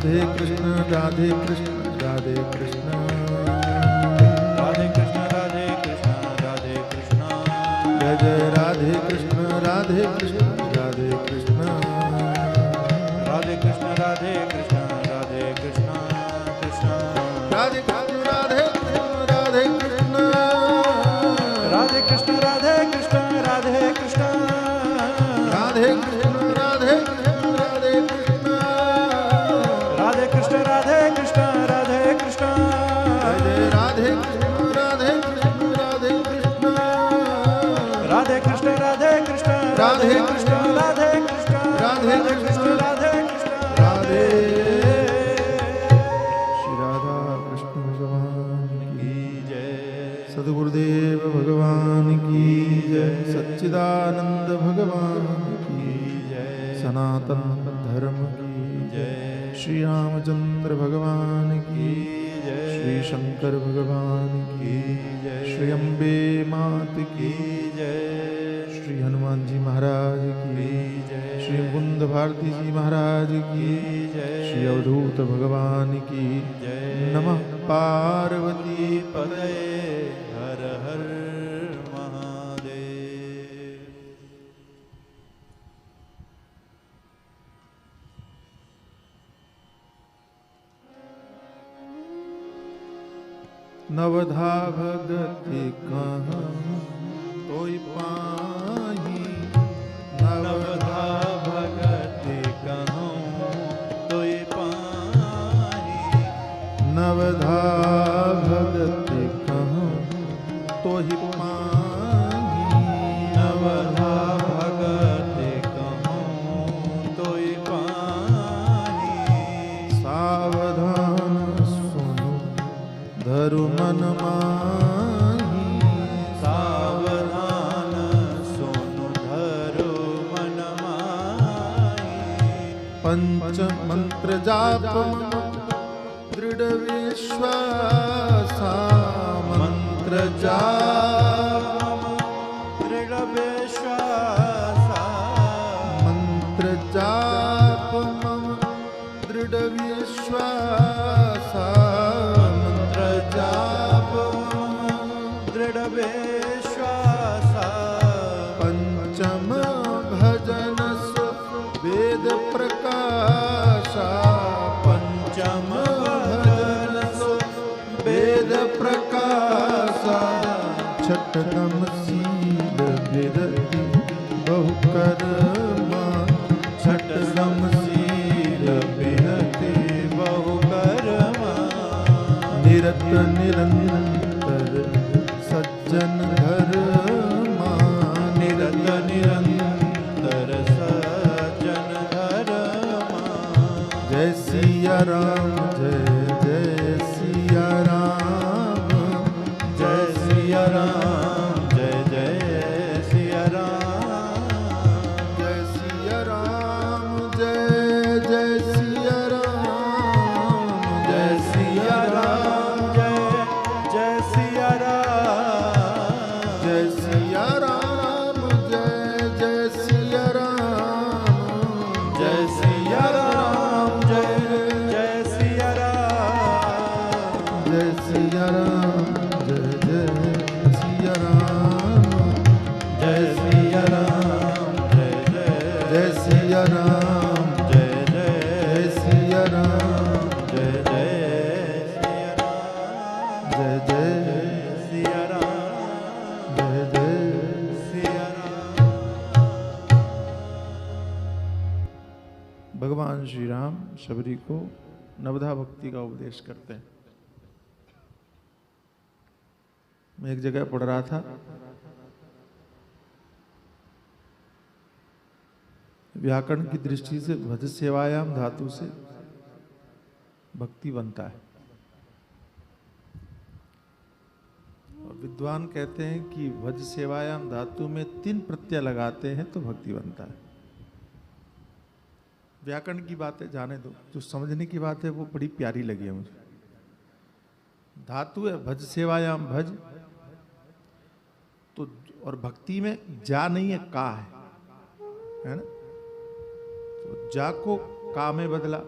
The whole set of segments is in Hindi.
राधे कृष्ण राधे कृष्ण राधे कृष्ण राधे कृष्ण राधे कृष्ण राधे कृष्ण जय जय राधे कृष्ण राधे कृष्ण राधे कृष्ण राधे कृष्ण राधे कृष्ण राधे कृष्ण कृष्ण राधे कृष्ण राधे कृष्ण राधे कृष्ण राधे कृष्ण राधे कृष्ण राधे कृष्ण राधे कृष्ण राधे कृष्ण राधे कृष्ण राधे कृष्ण राधे कृष्ण राधे कृष्ण जय जय राधे कृष्ण राधे कृष्ण राधे कृष्ण राधे कृष्ण राधे कृष्ण राधे कृष्ण राधे कृष्ण राधे कृष्ण राधे कृष्ण राधे श्री राधा कृष्ण भगवान की जय सद्गुरुदेव भगवान की जय सच्चिदानंद भगवान की जय सनातन धर्म की जय श्री रामचंद्र भगवान की जय श्री शंकर भगवान की जय श्री अम्बे मात की जय श्री हनुमान जी महाराज की श्री मुकुंद भारती जी महाराज की श्री अवधूत भगवान की नमः पार्वती पतये हर हर महादेव। नवधा भगति कहाँ तोय पाही नवधा भगति कहूँ तोय पाही नवधा भगति कहाँ तोहि पाही नवधा भगति कहूँ तोय पाही सावधान सुनो धरु मन माही सावधान सुनु धरो मन माही पंच मंत्र जाप मम दृढ़ विश्वासा मंत्र जाप दृढ़ विश्वासा मंत्र जाप मम दृढ़ विश्वासा मंत्र जाप दृढ़ विश्वासा पंचम भजन सु वेद प्रकाशा पंचम भजन सु वेद प्रकाशा छठम शील विरति बहु कर्मा छठम शील विरति बहु कर्मा निरत निरंतर सज्जन धर्मा निरत निरंतर सज्जन धर्मा जय सिया राम जय जय सिया राम जय सिया राम जय जय सिया राम जय सिया राम जय जय सिया राम जय सिया राम जय जय सिया राम जय सिया राम जय जय सिया राम जय सिया राम जय जय सिया राम जय सिया राम जय जय सिया राम जय सिया राम जय जय सिया राम जय जय सिया राम जय जय जय जय सिया राम जय जय सिया राम। भगवान श्री राम शबरी को नवधा भक्ति का उपदेश करते हैं। मैं एक जगह पढ़ रहा था, व्याकरण की दृष्टि से भज सेवायाम धातु से भक्ति बनता है। और विद्वान कहते हैं कि भज सेवायाम धातु में 3 प्रत्यय लगाते हैं तो भक्ति बनता है। व्याकरण की बातें जाने दो, जो समझने की बात है वो बड़ी प्यारी लगी है मुझे। धातु है भज सेवायाम भज, तो और भक्ति में जा नहीं है, का है ना। तो जा को का में बदला,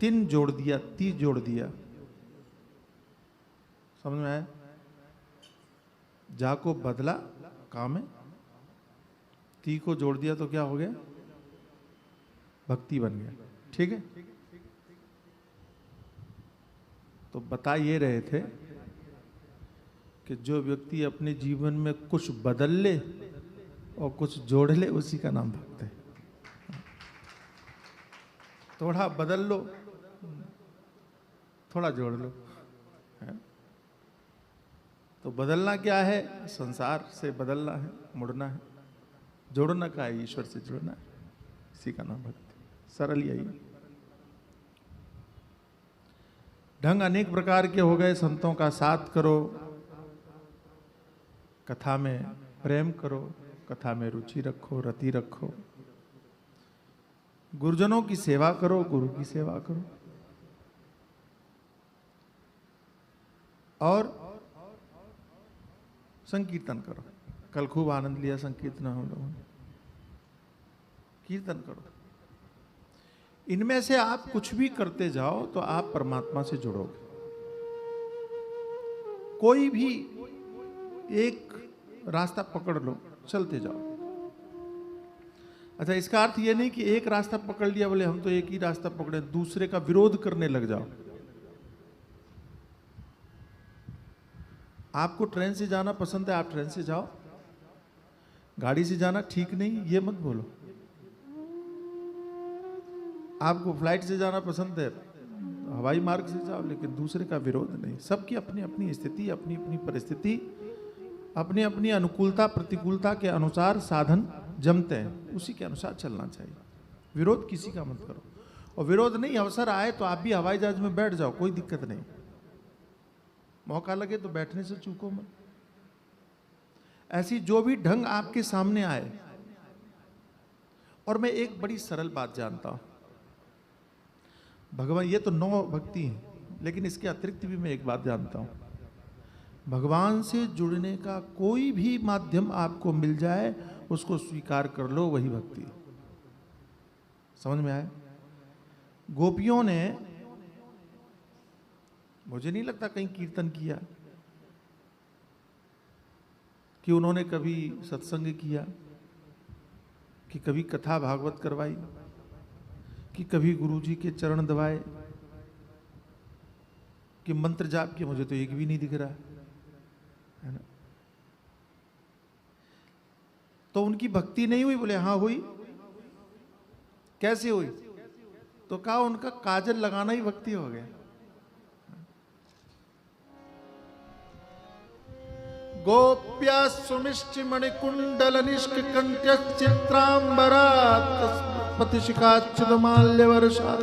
तिन जोड़ दिया, ती जोड़ दिया, समझ में आया? जा को बदला काम है, ती को जोड़ दिया तो क्या हो गया? भक्ति बन गया। ठीक है, तो बता ये रहे थे कि जो व्यक्ति अपने जीवन में कुछ बदल ले और कुछ जोड़ ले, उसी का नाम भक्त है। थोड़ा बदल लो, थोड़ा जोड़ लो, है? तो बदलना क्या है? संसार से बदलना है, मुड़ना है। जोड़ना का है, ईश्वर से जुड़ना है, इसी का नाम भक्ति। सरल यही। ढंग अनेक प्रकार के हो गए। संतों का साथ करो, कथा में प्रेम करो, कथा में रुचि रखो, रति रखो, गुरुजनों की सेवा करो, गुरु की सेवा करो, और संकीर्तन करो। कल खूब आनंद लिया संकीर्तन हम लोगों ने। कीर्तन करो। इनमें से आप कुछ भी करते जाओ तो आप परमात्मा से जुड़ोगे। कोई भी एक रास्ता पकड़ लो, चलते जाओ। अच्छा, इसका अर्थ यह नहीं कि एक रास्ता पकड़ लिया बोले हम तो एक ही रास्ता पकड़े, दूसरे का विरोध करने लग जाओ। आपको ट्रेन से जाना पसंद है, आप ट्रेन से जाओ। गाड़ी से जाना ठीक नहीं, ये मत बोलो। आपको फ्लाइट से जाना पसंद है, हवाई मार्ग से जाओ, लेकिन दूसरे का विरोध नहीं। सबकी अपनी अपनी स्थिति, अपनी अपनी परिस्थिति, अपनी अपनी अनुकूलता प्रतिकूलता के अनुसार साधन जमते हैं, उसी के अनुसार चलना चाहिए। विरोध किसी का मत करो। और विरोध नहीं, अवसर आए तो आप भी हवाई जहाज में बैठ जाओ, कोई दिक्कत नहीं। मौका लगे तो बैठने से चूको मत। ऐसी जो भी ढंग आपके सामने आए। और मैं एक बड़ी सरल बात जानता हूं, भगवान, ये तो 9 भक्ति हैं, लेकिन इसके अतिरिक्त भी मैं एक बात जानता हूं। भगवान से जुड़ने का कोई भी माध्यम आपको मिल जाए, उसको स्वीकार कर लो, वही भक्ति। समझ में आया? गोपियों ने, मुझे नहीं लगता कहीं कीर्तन किया, कि उन्होंने कभी सत्संग किया, कि कभी कथा भागवत करवाई, कि कभी गुरुजी के चरण दबाए, कि मंत्र जाप किया। मुझे तो एक भी नहीं दिख रहा है ना। तो उनकी भक्ति नहीं हुई? बोले हाँ हुई। कैसे हुई? तो कहा उनका काजल लगाना ही भक्ति हो गया। गोप्या सुमिष्टि मणिकुंडल निष्कंठ्य चित्रांबरा पतिशिखाच्युत माल्य वर्षा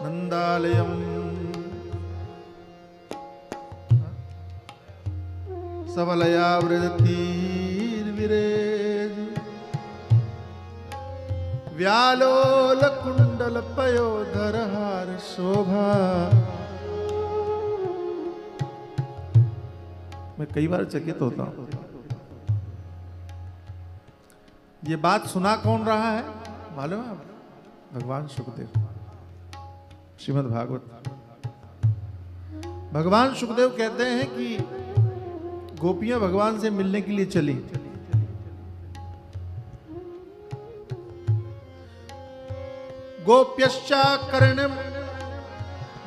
नंदालयम सबलया वृतीर्विरेज व्यालोल कुंडल पयोधर हार शोभा। मैं कई बार चकित होता हूं। ये बात सुना कौन रहा है मालूम है? भगवान सुखदेव, श्रीमद् भागवत। भगवान सुखदेव कहते हैं कि गोपियां भगवान से मिलने के लिए चली। गोप्यश्चा कर्णम,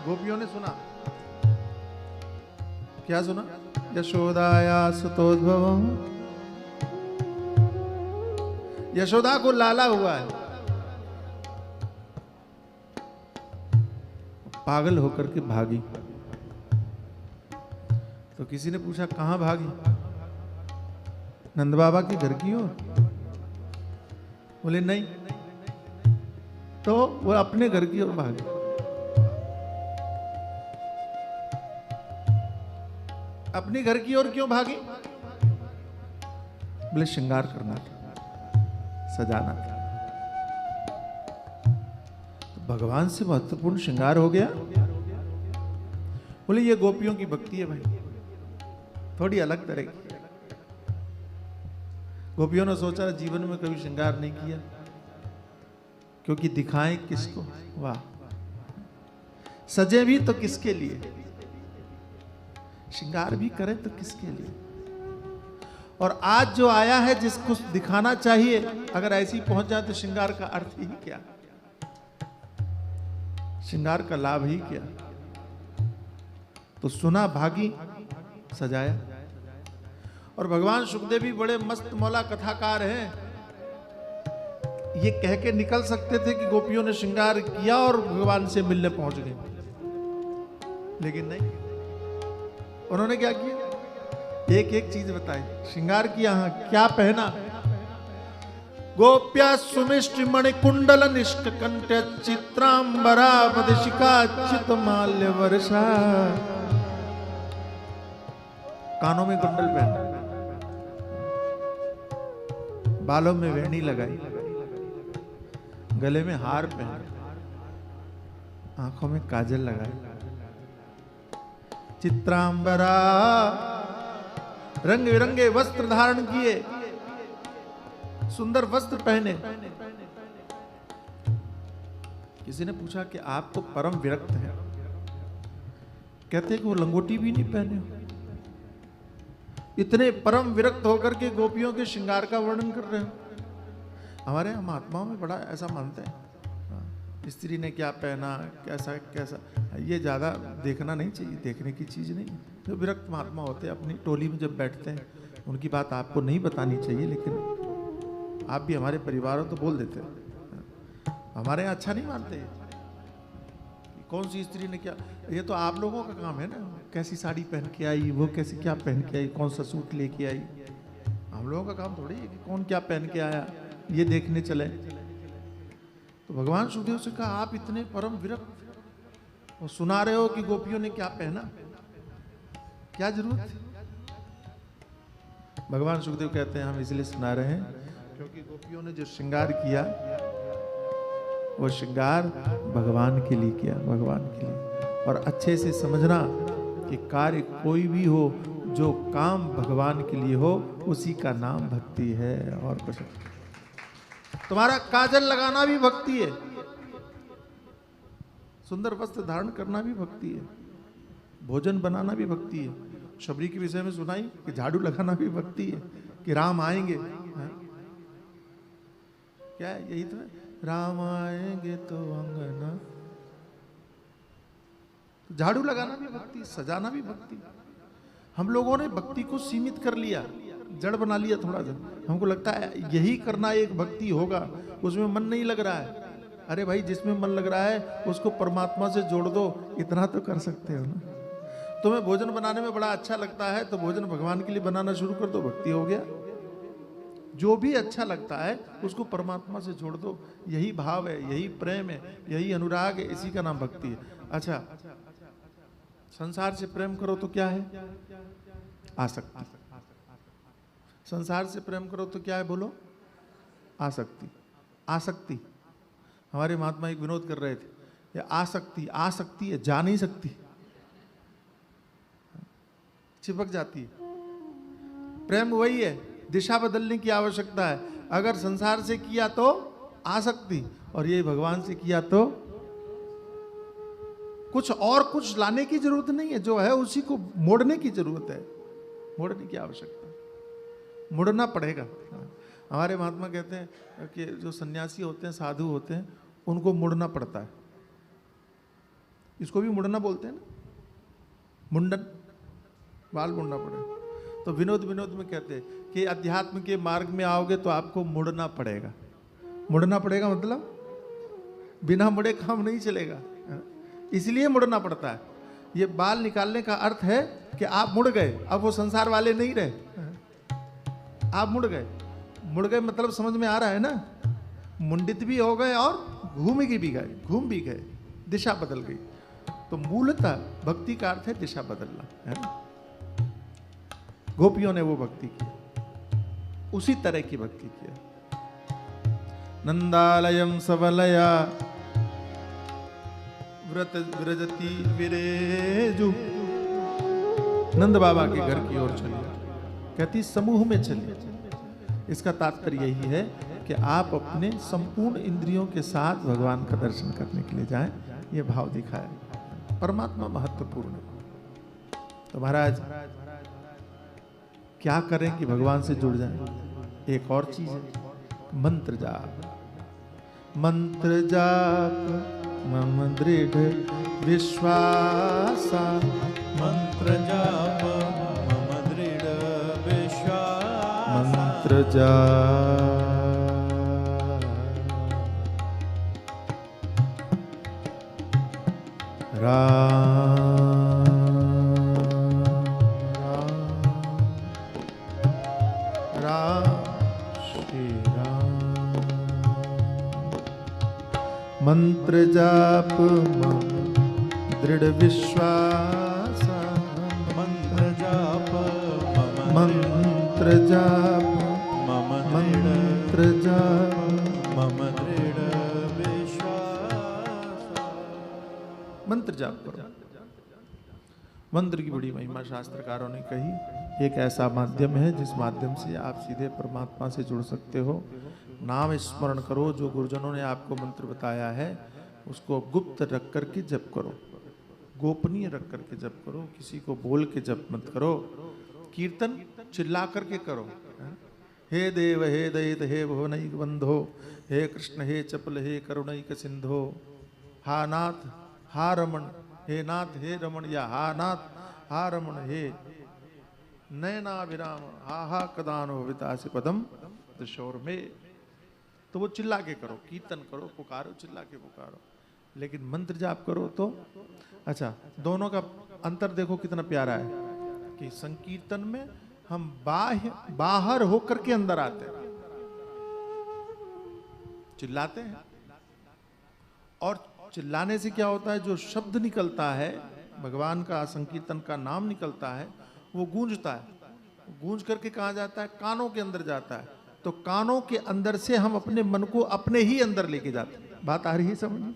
गोपियों ने सुना। क्या सुना? यशोदाया सुतोद्भवम्, यशोदा को लाला हुआ है। पागल होकर के भागी। तो किसी ने पूछा कहां भागी? नंद बाबा के घर की ओर। बोले नहीं। तो वो अपने घर की ओर भागी। अपने घर की ओर क्यों भागी? बोले श्रृंगार करना था, सजाना था। तो भगवान से महत्वपूर्ण श्रृंगार हो गया। बोले ये गोपियों की भक्ति है भाई, थोड़ी अलग तरह की। गोपियों ने सोचा जीवन में कभी श्रृंगार नहीं किया, क्योंकि दिखाएं किसको? वाह, सजे भी तो किसके लिए, श्रृंगार भी करें तो किसके लिए। और आज जो आया है जिसको दिखाना चाहिए, अगर ऐसी पहुंच जाए तो श्रृंगार का अर्थ ही क्या, श्रृंगार का लाभ ही क्या। तो सुना भागी सजाया। और भगवान सुखदेव भी बड़े मस्त मौला कथाकार हैं, ये कह के निकल सकते थे कि गोपियों ने श्रृंगार किया और भगवान से मिलने पहुंच गए, लेकिन नहीं, उन्होंने क्या किया, एक एक चीज बताई। श्रृंगार किया, हाँ, क्या पहना? गोप्या सुमिष्टि मणि कुंडल निष्ठ कंठ चित्रांबरा पदशिका चित माल्य वर्षा। कानों में कुंडल पहना, बालों में वेणी लगाई, गले में हार पहना, आंखों में काजल लगाई, चित्रांबरा रंग बिरंगे वस्त्र धारण किए, सुंदर वस्त्र पहने। किसी ने पूछा कि आप तो परम विरक्त हैं, कहते हैं कि वो लंगोटी भी नहीं पहने हो। इतने परम विरक्त होकर के गोपियों के श्रृंगार का वर्णन कर रहे हो। हमारे यहाँ महात्माओं में बड़ा ऐसा मानते हैं, स्त्री ने क्या पहना, कैसा कैसा, ये ज़्यादा देखना नहीं चाहिए, देखने की चीज़ नहीं। जो विरक्त महात्मा होते हैं अपनी टोली में जब बैठते हैं, उनकी बात आपको नहीं बतानी चाहिए, लेकिन आप भी हमारे परिवार हो तो बोल देते हैं। हमारे यहाँ अच्छा नहीं मानते, कौन सी स्त्री ने क्या, ये तो आप लोगों का काम है ना, कैसी साड़ी पहन के आई, वो कैसी क्या पहन के आई, कौन सा सूट लेके आई। हम लोगों का काम थोड़ी है कि कौन क्या पहन के आया ये देखने चले। तो भगवान सुखदेव से कहा, आप इतने परम विरक्त और सुना रहे हो कि गोपियों ने क्या पहना, क्या जरूरत थी? भगवान सुखदेव कहते हैं, हम इसलिए सुना रहे हैं क्योंकि गोपियों ने जो श्रृंगार किया वो श्रृंगार भगवान के लिए किया, भगवान के लिए। और अच्छे से समझना कि कार्य कोई भी हो, जो काम भगवान के लिए हो, उसी का नाम भक्ति है, और कुछ नहीं। तुम्हारा काजल लगाना भी भक्ति है, सुंदर वस्त्र धारण करना भी भक्ति है, भोजन बनाना भी भक्ति है। शबरी के विषय में सुनाई कि झाड़ू लगाना भी भक्ति है, कि राम आएंगे, है? क्या है? यही तो है, राम आएंगे तो अंगना। झाड़ू लगाना भी भक्ति, सजाना भी भक्ति। हम लोगों ने भक्ति को सीमित कर लिया, जड़ बना लिया थोड़ा सा। हमको लगता है यही करना एक भक्ति होगा, उसमें मन नहीं लग रहा है। अरे भाई, जिसमें मन लग रहा है उसको परमात्मा से जोड़ दो, इतना तो कर सकते हो ना। तुम्हें भोजन बनाने में बड़ा अच्छा लगता है तो भोजन भगवान के लिए बनाना शुरू कर दो, भक्ति हो गया। जो भी अच्छा लगता है उसको परमात्मा से जोड़ दो, यही भाव है, यही प्रेम है, यही अनुराग है, इसी का नाम भक्ति है। अच्छा, संसार से प्रेम करो तो क्या है? आसक्ति। संसार से प्रेम करो तो क्या है? बोलो, आसक्ति। आसक्ति, हमारे महात्मा एक विनोद कर रहे थे, ये आसक्ति, आसक्ति है, जा नहीं सकती, चिपक जाती है। प्रेम वही है, दिशा बदलने की आवश्यकता है। अगर संसार से किया तो आसक्ति, और ये भगवान से किया तो कुछ और, कुछ लाने की जरूरत नहीं है, जो है उसी को मोड़ने की जरूरत है, मोड़ने की आवश्यकता, मुड़ना पड़ेगा। हमारे महात्मा कहते हैं कि जो सन्यासी होते हैं, साधु होते हैं, उनको मुड़ना पड़ता है। इसको भी मुड़ना बोलते हैं ना, मुंडन, बाल मुड़ना पड़ेगा। तो विनोद में कहते हैं कि अध्यात्म के मार्ग में आओगे तो आपको मुड़ना पड़ेगा। मुड़ना पड़ेगा मतलब बिना मुड़े काम नहीं चलेगा, इसलिए मुड़ना पड़ता है। ये बाल निकालने का अर्थ है कि आप मुड़ गए, अब वो संसार वाले नहीं रहे, आप मुड़ गए। मुड़ गए मतलब समझ में आ रहा है ना, मुंडित भी हो गए और घूम भी गए, दिशा बदल गई। तो मूलतः भक्ति का अर्थ है दिशा बदलना, है ना। गोपियों ने वो भक्ति की, उसी तरह की भक्ति किया। नंदालयम सबलया व्रत व्रजती विरेजु। नंद बाबा के घर की ओर चली, कहती समूह में चली। इसका तात्पर्य यही है कि आप अपने संपूर्ण इंद्रियों के साथ भगवान का दर्शन करने के लिए जाएं, ये भाव दिखाया। परमात्मा महत्वपूर्ण है। तो महाराज क्या करें कि भगवान से जुड़ जाएं? एक और चीज है, मंत्र जाप। मंत्र जाप मम दृढ़ विश्वासा, मंत्र जाप मम दृढ़ विश्वास, मंत्र जाप राम राम श्री राम। मंत्र जाप मम दृढ़ विश्वास, मंत्र जाप मंत्र जाप मम मंत्र जाप मम दृढ़ विश्वास। मंत्र जाप करो। मंत्र की बड़ी महिमा शास्त्रकारों ने कही। एक ऐसा माध्यम है जिस माध्यम से आप सीधे परमात्मा से जुड़ सकते हो। नाम स्मरण करो। जो गुरुजनों ने आपको मंत्र बताया है उसको गुप्त रख करके जप करो, गोपनीय रख करके जप करो, किसी को बोल के जप मत करो। कीर्तन चिल्ला करके करो। हे देव हे दयित हे भुवनैक बंधो, हे कृष्ण हे चपल हे करुणैक सिंधो, हा नाथ हा रमण, हे नाथ हे रमण, या हा नाथ हा रमण, हे नयना विराम, हा हा कदानो वितासि पदम दिशोर में। तो वो चिल्ला के करो, कीर्तन करो, पुकारो, चिल्ला के पुकारो। लेकिन मंत्र जाप करो तो अच्छा, दोनों का अंतर देखो कितना प्यारा है कि संकीर्तन में हम बाहर होकर के अंदर आते हैं, चिल्लाते हैं, और चिल्लाने से क्या होता है, जो शब्द निकलता है भगवान का, संकीर्तन का नाम निकलता है, वो गूंजता है। गूंज करके कहाँ जाता है? कानों के अंदर जाता है। तो कानों के अंदर से हम अपने मन को अपने ही अंदर लेके जाते हैं। बात आ रही है समझ में?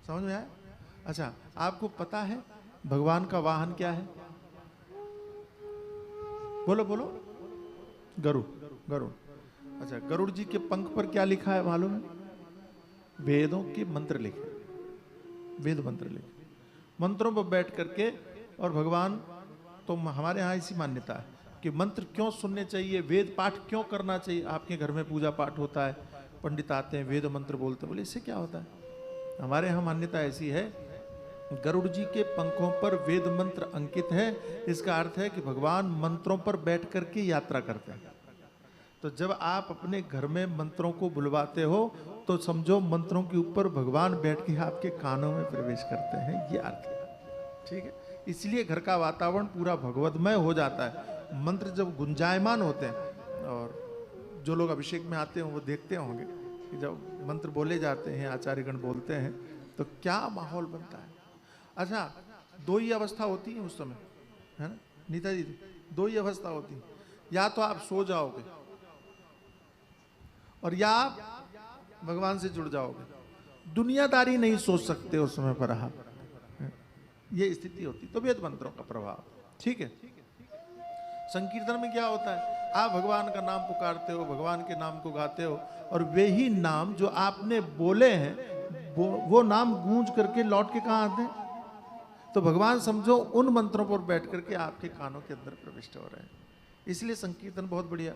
समझ में आया? अच्छा, आपको पता है भगवान का वाहन क्या है? बोलो बोलो। गरुड़। गरुड़। अच्छा, गरुड़ जी के पंख पर क्या लिखा है मालूम है? वेदों के मंत्र लिखे, वेद मंत्र लिखे। मंत्रों पर बैठ करके, और भगवान तो हमारे यहाँ ऐसी मान्यता है कि मंत्र क्यों सुनने चाहिए, वेद पाठ क्यों करना चाहिए। आपके घर में पूजा पाठ होता है, पंडित आते हैं, वेद मंत्र बोलते हैं, बोले इससे क्या होता है? हमारे यहाँ मान्यता ऐसी है, गरुड़ जी के पंखों पर वेद मंत्र अंकित है। इसका अर्थ है कि भगवान मंत्रों पर बैठ करके यात्रा करते हैं। तो जब आप अपने घर में मंत्रों को बुलवाते हो तो समझो मंत्रों के ऊपर भगवान बैठ के आपके कानों में प्रवेश करते हैं, ये अर्थ है। ठीक है, इसलिए घर का वातावरण पूरा भगवतमय हो जाता है। मंत्र जब गुंजायमान होते हैं, और जो लोग अभिषेक में आते हैं वो देखते होंगे कि जब मंत्र बोले जाते हैं, आचार्यगण बोलते हैं, तो क्या माहौल बनता है। अच्छा, दो ही अवस्था होती है उस समय, है ना नीता जी? दो ही अवस्था होती है, या तो आप सो जाओगे और या आप भगवान से जुड़ जाओगे। दुनियादारी नहीं सोच सकते उस समय पर आप, ये स्थिति होती। तो वेद मंत्रों का प्रभाव, ठीक है। संकीर्तन में क्या होता है? आप भगवान का नाम पुकारते हो, भगवान के नाम को गाते हो, और वे ही नाम जो आपने बोले हैं वो नाम गूंज करके लौट के कहाँ आते हैं? तो भगवान समझो उन मंत्रों पर बैठ करके आपके कानों के अंदर प्रविष्ट हो रहे हैं। इसलिए संकीर्तन बहुत बढ़िया।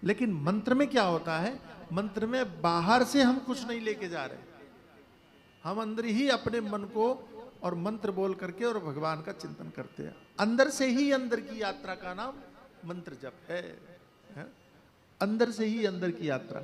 लेकिन मंत्र में क्या होता है? मंत्र में बाहर से हम कुछ नहीं लेके जा रहे, हम अंदर ही अपने मन को और मंत्र बोल करके और भगवान का चिंतन करते हैं। अंदर से ही अंदर की यात्रा का नाम मंत्र जप है? अंदर से ही अंदर की यात्रा,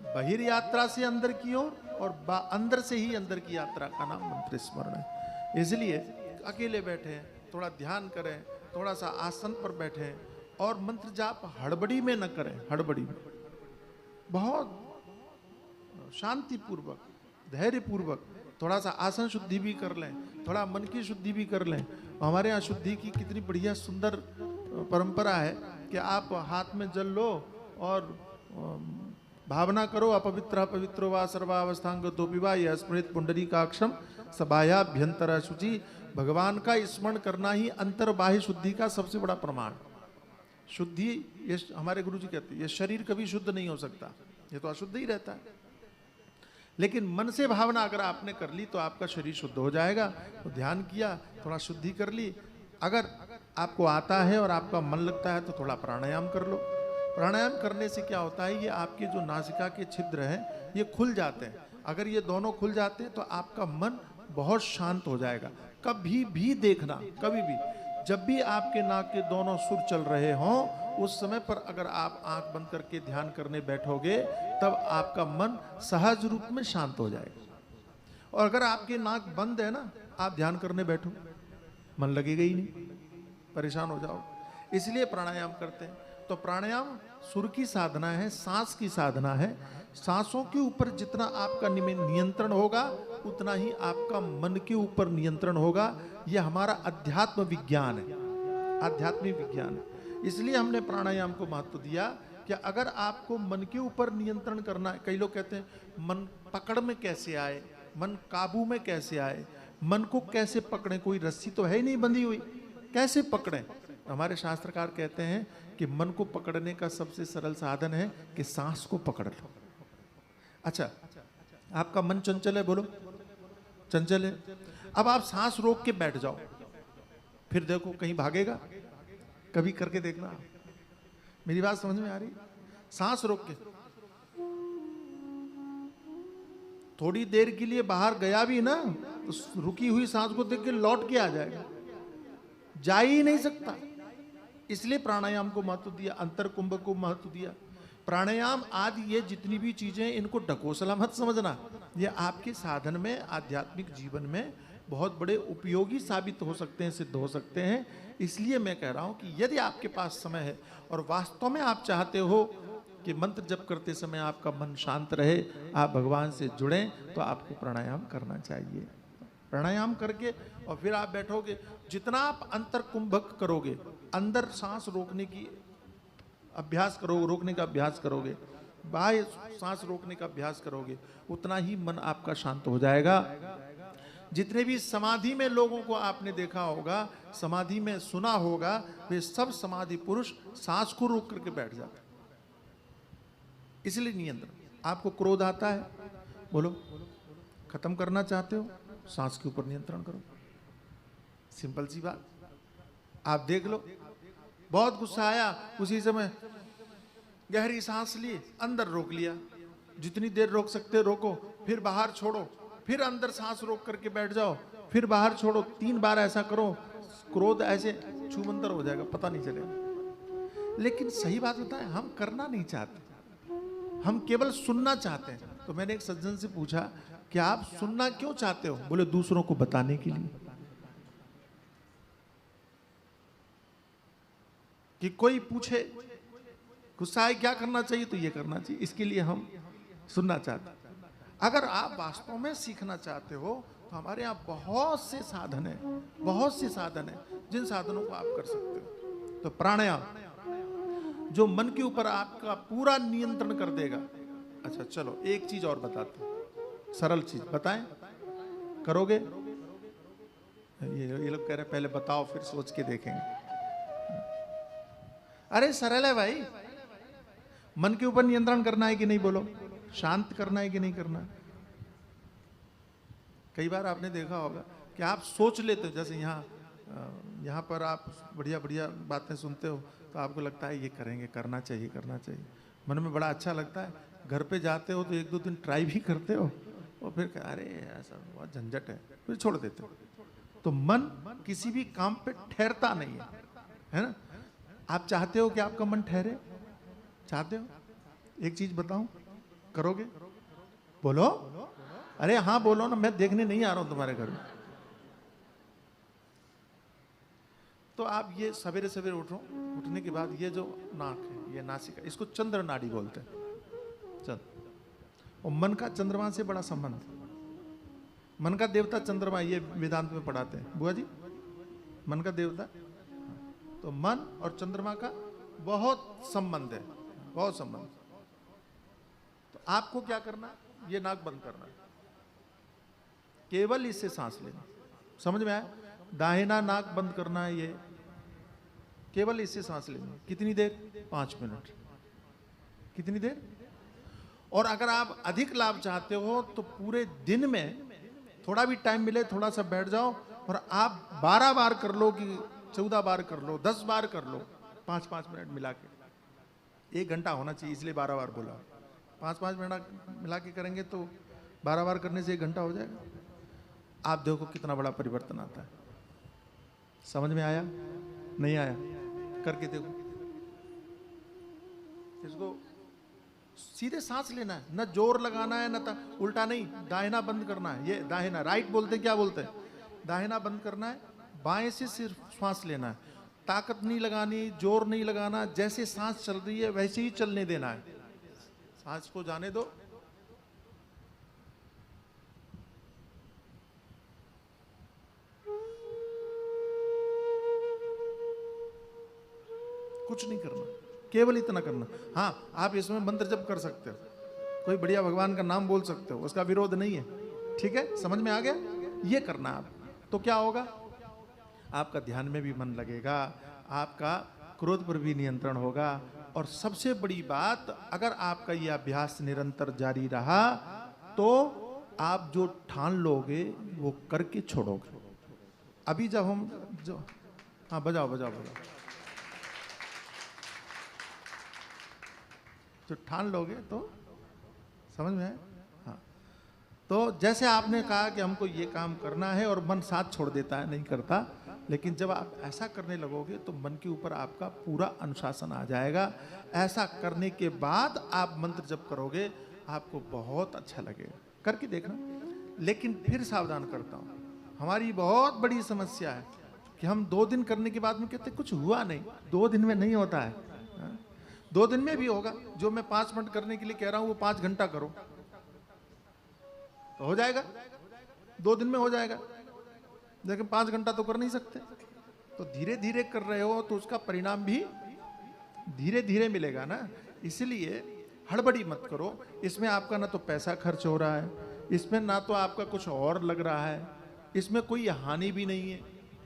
बहिर यात्रा से अंदर की ओर, और अंदर से ही अंदर की यात्रा का नाम मंत्र स्मरण है। इसलिए अकेले बैठे, थोड़ा ध्यान करें, थोड़ा सा आसन पर बैठे, और मंत्र जाप हड़बड़ी में न करें। हड़बड़ी में बहुत शांति पूर्वक, धैर्य पूर्वक, थोड़ा सा आसन शुद्धि भी कर लें, थोड़ा मन की शुद्धि भी कर लें। हमारे यहाँ शुद्धि की कितनी बढ़िया सुंदर परंपरा है कि आप हाथ में जल लो और भावना करो, अपवित्र पवित्रो वा सर्वावस्थांग दोपिवा यह स्मृत पुंडरीकाक्षम सभायाभ्यंतर शुचि। भगवान का स्मरण करना ही अंतर बाह्य शुद्धि का सबसे बड़ा प्रमाण। शुद्धि, ये हमारे गुरु जी कहते हैं, ये शरीर कभी शुद्ध नहीं हो सकता, ये तो अशुद्ध ही रहता है। लेकिन मन से भावना अगर आपने कर ली तो आपका शरीर शुद्ध हो जाएगा। तो ध्यान किया, थोड़ा शुद्धि कर ली। अगर आपको आता है और आपका मन लगता है तो थोड़ा प्राणायाम कर लो। प्राणायाम करने से क्या होता है, ये आपके जो नासिका के छिद्र हैं ये खुल जाते हैं। अगर ये दोनों खुल जाते हैं तो आपका मन बहुत शांत हो जाएगा। कभी भी देखना, कभी भी जब भी आपके नाक के दोनों सुर चल रहे हों, उस समय पर अगर आप आंख बंद करके ध्यान करने बैठोगे तब आपका मन सहज रूप में शांत हो जाएगा। और अगर आपके नाक बंद है ना, आप ध्यान करने बैठो, मन लगेगा ही नहीं, परेशान हो जाओ। इसलिए प्राणायाम करते हैं। तो प्राणायाम सुर की साधना है, सांस की साधना है। सांसों के ऊपर जितना आपका नियंत्रण होगा उतना ही आपका मन के ऊपर नियंत्रण होगा। यह हमारा अध्यात्म विज्ञान है, आध्यात्मिक विज्ञान है। इसलिए हमने प्राणायाम को महत्व दिया कि अगर आपको मन के ऊपर नियंत्रण करना है, कई लोग कहते हैं मन पकड़ में कैसे आए, मन काबू में कैसे आए, मन को कैसे पकड़ें, कोई रस्सी तो है ही नहीं बंधी हुई, कैसे पकड़ें। हमारे शास्त्रकार कहते हैं कि मन को पकड़ने का सबसे सरल साधन है कि सांस को पकड़ लो। अच्छा, आपका मन चंचल है, बोलो चंचल है। अब आप सांस रोक के बैठ जाओ, फिर देखो कहीं भागेगा, कभी करके देखना। मेरी बात समझ में आ रही? सांस रोक के थोड़ी देर के लिए बाहर गया भी ना तो रुकी हुई सांस को देख के लौट के आ जाएगा, जा ही नहीं सकता। इसलिए प्राणायाम को महत्व दिया, अंतर कुंभ को महत्व दिया। प्राणायाम आदि ये जितनी भी चीजें, इनको ढकोसला मत समझना। ये आपके साधन में, आध्यात्मिक जीवन में बहुत बड़े उपयोगी साबित हो सकते हैं, सिद्ध हो सकते हैं। इसलिए मैं कह रहा हूं कि यदि आपके पास समय है और वास्तव में आप चाहते हो कि मंत्र जप करते समय आपका मन शांत रहे, आप भगवान से जुड़ें, तो आपको प्राणायाम करना चाहिए। प्राणायाम करके और फिर आप बैठोगे, जितना आप अंतर कुंभक करोगे, अंदर सांस रोकने की अभ्यास करोगे, रोकने का अभ्यास करोगे, बाह्य सांस रोकने का अभ्यास करोगे, उतना ही मन आपका शांत हो जाएगा। जितने भी समाधि में लोगों को आपने देखा होगा, समाधि में सुना होगा, वे सब समाधि पुरुष सांस को रोक करके बैठ जाते हैं। इसलिए नियंत्रण। आपको क्रोध आता है, बोलो खत्म करना चाहते हो, सांस के ऊपर नियंत्रण करो। सिंपल सी बात, आप देख लो। बहुत गुस्सा आया, उसी समय गहरी सांस ली, अंदर रोक लिया, जितनी देर रोक सकते रोको, फिर बाहर छोड़ो, फिर अंदर सांस रोक करके बैठ जाओ, फिर बाहर छोड़ो, 3 बार ऐसा करो, क्रोध ऐसे छूमंतर हो जाएगा, पता नहीं चलेगा। लेकिन सही बात होता है, हम करना नहीं चाहते, हम केवल सुनना चाहते हैं। तो मैंने एक सज्जन से पूछा कि आप सुनना क्यों चाहते हो? बोले दूसरों को बताने के लिए, कि कोई पूछे गुस्सा है क्या करना चाहिए, तो ये करना चाहिए, इसके लिए हम सुनना चाहते हैं। अगर आप वास्तव में सीखना चाहते हो तो हमारे यहाँ बहुत से साधन है, बहुत से साधन है, जिन साधनों को आप कर सकते हो। तो प्राणायाम जो मन के ऊपर आपका पूरा नियंत्रण कर देगा। अच्छा चलो एक चीज और बताते हैं, सरल चीज बताएं, करोगे? ये लोग कह रहे पहले बताओ फिर सोच के देखेंगे। अरे सरल है भाई, मन के ऊपर नियंत्रण करना है कि नहीं, बोलो शांत करना है कि नहीं करना। कई बार आपने देखा होगा कि आप सोच लेते हो, जैसे यहाँ पर आप बढ़िया बढ़िया बातें सुनते हो तो आपको लगता है ये करेंगे, करना चाहिए, करना चाहिए, मन में बड़ा अच्छा लगता है। घर पे जाते हो तो 1-2 दिन ट्राई भी करते हो और फिर अरे ऐसा बहुत झंझट है, फिर छोड़ देते हो। तो मन किसी भी काम पे ठहरता नहीं है ना। आप चाहते हो कि आपका मन ठहरे? चाहते हो? एक चीज बताऊं, करोगे? बोलो, अरे हाँ बोलो ना, मैं देखने नहीं आ रहा हूं तुम्हारे घर में। तो आप ये सवेरे सवेरे उठो, उठने के बाद ये जो नाक है, ये नासिका, इसको चंद्र नाड़ी बोलते हैं, चंद्र। और मन का चंद्रमा से बड़ा संबंध है। मन का देवता चंद्रमा, ये वेदांत में पढ़ाते हैं बुआ जी, मन का देवता। तो मन और चंद्रमा का बहुत संबंध है, बहुत संबंध। तो आपको क्या करना, ये नाक बंद करना है, केवल इससे सांस लेना। समझ में आया? दाहिना नाक बंद करना है, ये केवल इससे सांस लेनी है। कितनी देर? 5 मिनट। कितनी देर? और अगर आप अधिक लाभ चाहते हो तो पूरे दिन में थोड़ा भी टाइम मिले थोड़ा सा बैठ जाओ और आप 12 बार कर लो कि 14 बार कर लो, 10 बार कर लो, 5-5 मिनट मिला के। 1 घंटा होना चाहिए इसलिए 12 बार बोला। 5-5 मिनट मिला के करेंगे तो 12 बार करने से 1 घंटा हो जाएगा। आप देखो कितना बड़ा परिवर्तन आता है। समझ में आया? नहीं आया? करके देखो। इसको सीधे सांस लेना है, न जोर लगाना है, न उल्टा नहीं, दाहिना बंद करना है। ये दाहिना, राइट बोलते हैं, क्या बोलते हैं? दाहिना बंद करना है, बाएं से सिर्फ सांस लेना है। ताकत नहीं लगानी, जोर नहीं लगाना, जैसे सांस चल रही है वैसे ही चलने देना है। सांस को जाने दो। कुछ नहीं करना, केवल इतना करना। हाँ, आप इसमें मंत्र जप कर सकते हो, कोई बढ़िया भगवान का नाम बोल सकते हो, उसका विरोध नहीं है। ठीक है, समझ में आ गया? ये करना आप, तो क्या होगा? आपका ध्यान में भी मन लगेगा, आपका क्रोध पर भी नियंत्रण होगा। और सबसे बड़ी बात, अगर आपका यह अभ्यास निरंतर जारी रहा तो आप जो ठान लोगे वो करके छोड़ोगे। अभी जब हम जो, हाँ बजाओ बजाओ बजाओ, जो ठान लोगे तो समझ में है? हाँ, तो जैसे आपने कहा कि हमको ये काम करना है और मन साथ छोड़ देता है, नहीं करता, लेकिन जब आप ऐसा करने लगोगे तो मन के ऊपर आपका पूरा अनुशासन आ जाएगा। ऐसा करने के बाद आप मंत्र जप करोगे, आपको बहुत अच्छा लगेगा। करके देखना। लेकिन फिर सावधान करता हूँ, हमारी बहुत बड़ी समस्या है कि हम 2 दिन करने के बाद में कहते कुछ हुआ नहीं। 2 दिन में नहीं होता है, 2 दिन में भी होगा। जो मैं 5 मिनट करने के लिए कह रहा हूं वो 5 घंटा करो तो हो जाएगा, 2 दिन में हो जाएगा। लेकिन 5 घंटा तो कर नहीं सकते। तो धीरे धीरे कर रहे हो तो उसका परिणाम भी धीरे धीरे मिलेगा ना। इसलिए हड़बड़ी मत करो। इसमें आपका ना तो पैसा खर्च हो रहा है, इसमें ना तो आपका कुछ और लग रहा है, इसमें कोई हानि भी नहीं है।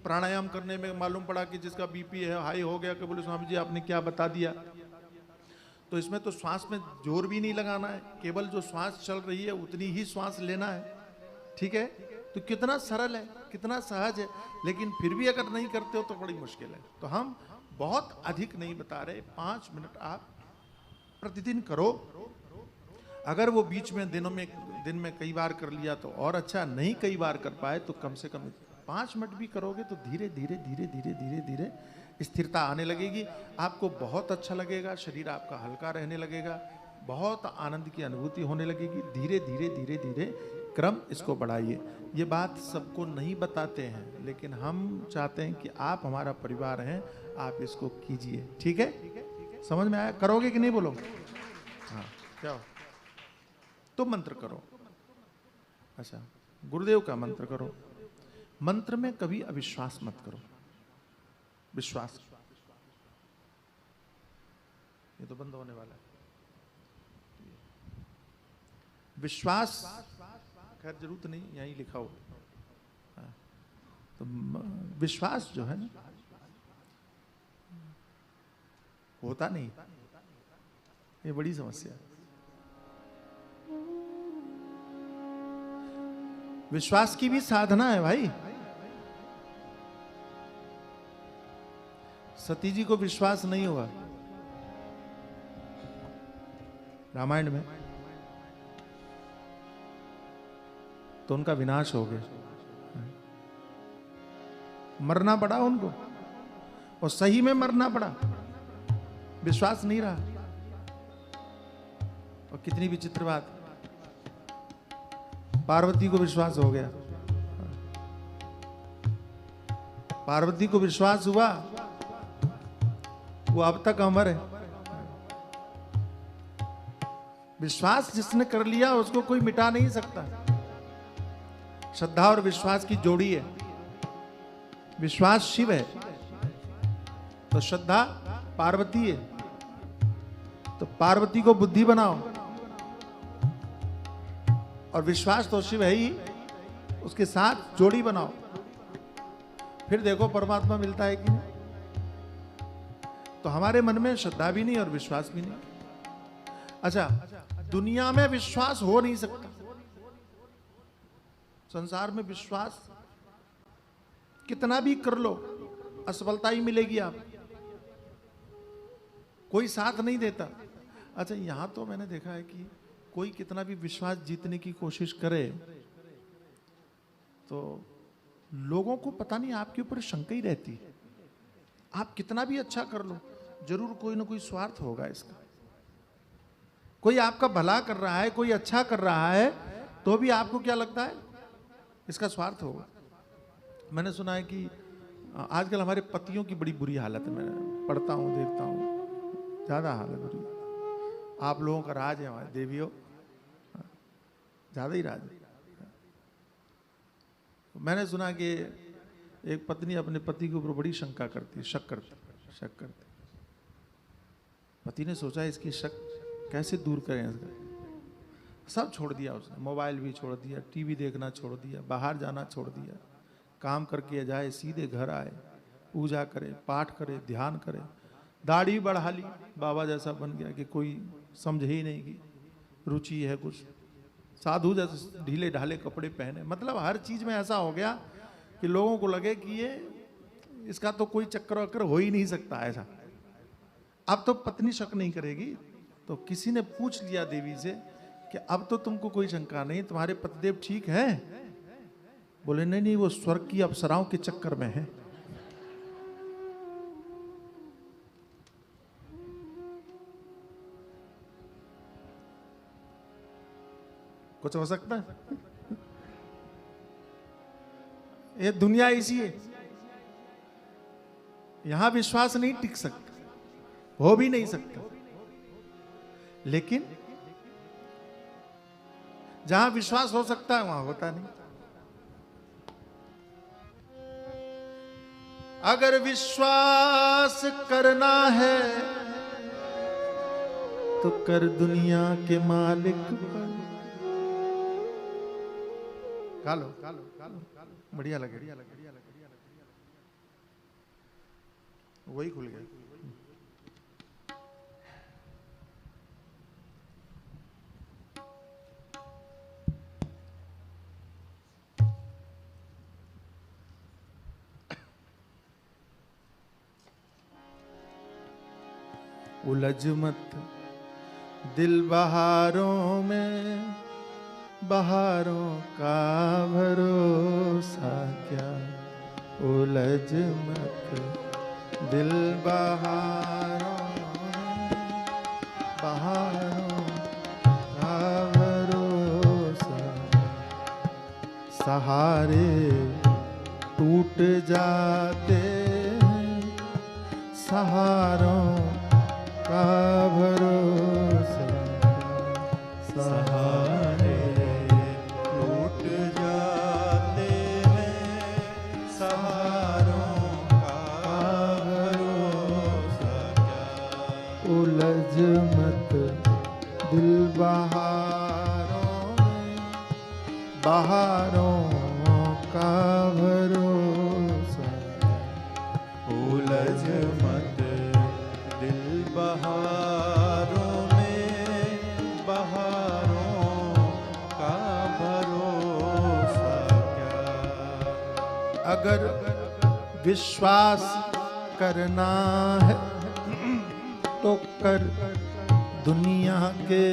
प्राणायाम करने में मालूम पड़ा कि जिसका बीपी है हाई हो गया कि बोले स्वामी जी आपने क्या बता दिया। तो इसमें तो श्वास में जोर भी नहीं लगाना है, केवल जो श्वास चल रही है उतनी ही श्वास लेना है। ठीक है, तो कितना सरल है, कितना सहज है। लेकिन फिर भी अगर नहीं करते हो तो बड़ी मुश्किल है। तो हम बहुत अधिक नहीं बता रहे, 5 मिनट आप प्रतिदिन करो। अगर वो बीच में दिन में कई बार कर लिया तो और अच्छा, नहीं कई बार कर पाए तो कम से कम 5 मिनट भी करोगे तो धीरे धीरे धीरे धीरे धीरे धीरे स्थिरता आने लगेगी। आपको बहुत अच्छा लगेगा, शरीर आपका हल्का रहने लगेगा, बहुत आनंद की अनुभूति होने लगेगी। धीरे धीरे धीरे धीरे क्रम इसको बढ़ाइए। ये बात सबको नहीं बताते हैं, लेकिन हम चाहते हैं कि आप हमारा परिवार हैं, आप इसको कीजिए। ठीक है, समझ में आया? करोगे कि नहीं बोलो? हाँ, क्या हो? तो मंत्र करो। अच्छा, गुरुदेव का मंत्र करो। मंत्र में कभी अविश्वास मत करो। विश्वास, ये तो बंद होने वाला है। विश्वास खैर जरूरत नहीं, यहीं लिखा हो। तो विश्वास जो है ना होता नहीं, ये बड़ी समस्या है। विश्वास की भी साधना है भाई। सती जी को विश्वास नहीं हुआ रामायण में, तो उनका विनाश हो गया, मरना पड़ा उनको, और सही में मरना पड़ा, विश्वास नहीं रहा। और कितनी विचित्र बात, पार्वती को विश्वास हो गया, पार्वती को विश्वास हुआ, वो अब तक अमर है। विश्वास जिसने कर लिया उसको कोई मिटा नहीं सकता। श्रद्धा और विश्वास की जोड़ी है। विश्वास शिव है तो श्रद्धा पार्वती है, तो पार्वती को बुद्धि बनाओ, और विश्वास तो शिव है ही, उसके साथ जोड़ी बनाओ, फिर देखो परमात्मा मिलता है कि नहीं। तो हमारे मन में श्रद्धा भी नहीं और विश्वास भी नहीं। अच्छा, दुनिया में विश्वास हो नहीं सकता, संसार में विश्वास कितना भी कर लो असफलता ही मिलेगी। आप कोई साथ नहीं देता। अच्छा, यहां तो मैंने देखा है कि कोई कितना भी विश्वास जीतने की कोशिश करे तो लोगों को पता नहीं आपके ऊपर शंका ही रहती है। आप कितना भी अच्छा कर लो, जरूर कोई ना कोई स्वार्थ होगा इसका। कोई आपका भला कर रहा है, कोई अच्छा कर रहा है, तो भी आपको क्या लगता है इसका स्वार्थ होगा। मैंने सुना है कि आजकल हमारे पतियों की बड़ी बुरी हालत है। मैं पढ़ता हूँ, देखता हूँ, ज्यादा हालत बुरी। आप लोगों का राज है हमारे देवियों, ज्यादा ही राज है। मैंने सुना कि एक पत्नी अपने पति के ऊपर बड़ी शंका करती है, शक करती। पति ने सोचा इसकी शक कैसे दूर करें इसका। सब छोड़ दिया उसने, मोबाइल भी छोड़ दिया, टीवी देखना छोड़ दिया, बाहर जाना छोड़ दिया, काम करके जाए सीधे घर आए, पूजा करे, पाठ करे, ध्यान करे, दाढ़ी बढ़ा ली, बाबा जैसा बन गया कि कोई समझे ही नहीं कि रुचि है कुछ, साधु जैसे ढीले ढाले कपड़े पहने। मतलब हर चीज में ऐसा हो गया कि लोगों को लगे कि ये इसका तो कोई चक्कर वक्कर हो ही नहीं सकता ऐसा। अब तो पत्नी शक नहीं करेगी। तो किसी ने पूछ लिया देवी से कि अब तो तुमको कोई शंका नहीं, तुम्हारे पतिदेव ठीक है? बोले नहीं, वो स्वर्ग की अप्सराओं के चक्कर में है। कुछ हो सकता है? ये दुनिया ऐसी है, यहां विश्वास नहीं टिक सकता, हो भी नहीं सकता। लेकिन जहां विश्वास हो सकता है वहां होता नहीं। अगर विश्वास करना है तो कर दुनिया के मालिक पर। कालो बढ़िया लगे, वही खुल गया। उलझ मत दिल बहारों में, बहारों का भरोसा क्या। उलझ मत दिल बहारों में, बहारों का भरोसा। सहारे टूट जाते हैं, सहारों का भरोसा। सहारे टूट जाते हैं, सहारों का भरोसा क्या। उलझ मत दिल बहारों में, बहारों का भरोसा। उलझ मत दिल बहारों में, बहारों का भरोसा क्या। अगर विश्वास करना है तो कर दुनिया के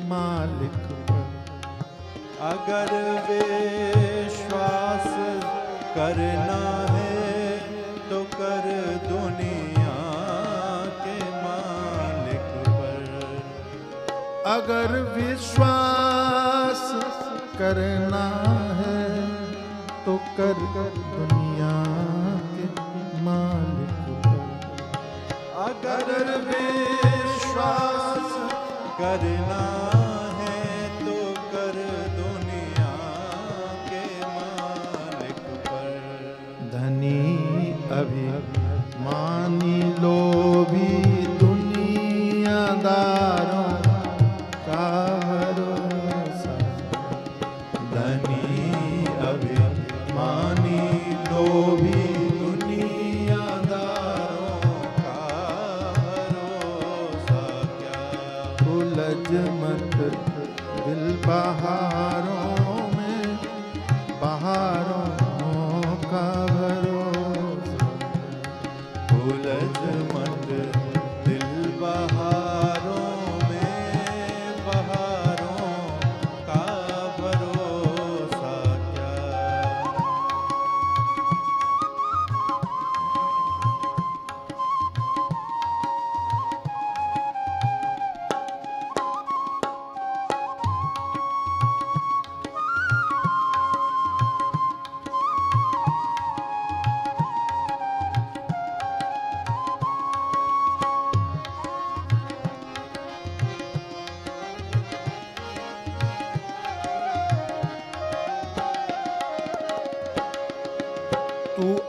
मालिक पर। अगर विश्वास करना है तो कर दुनिया के मालिक पर। अगर विश्वास करना है तो कर दुनिया के मालिक पर। अगर विश्वास करना है तो कर दुनिया के मालिक पर। धनी अभिमानी लोभी दुनियादारों का भरोसा। धनी अभिमानी लोभी दुनियादारों का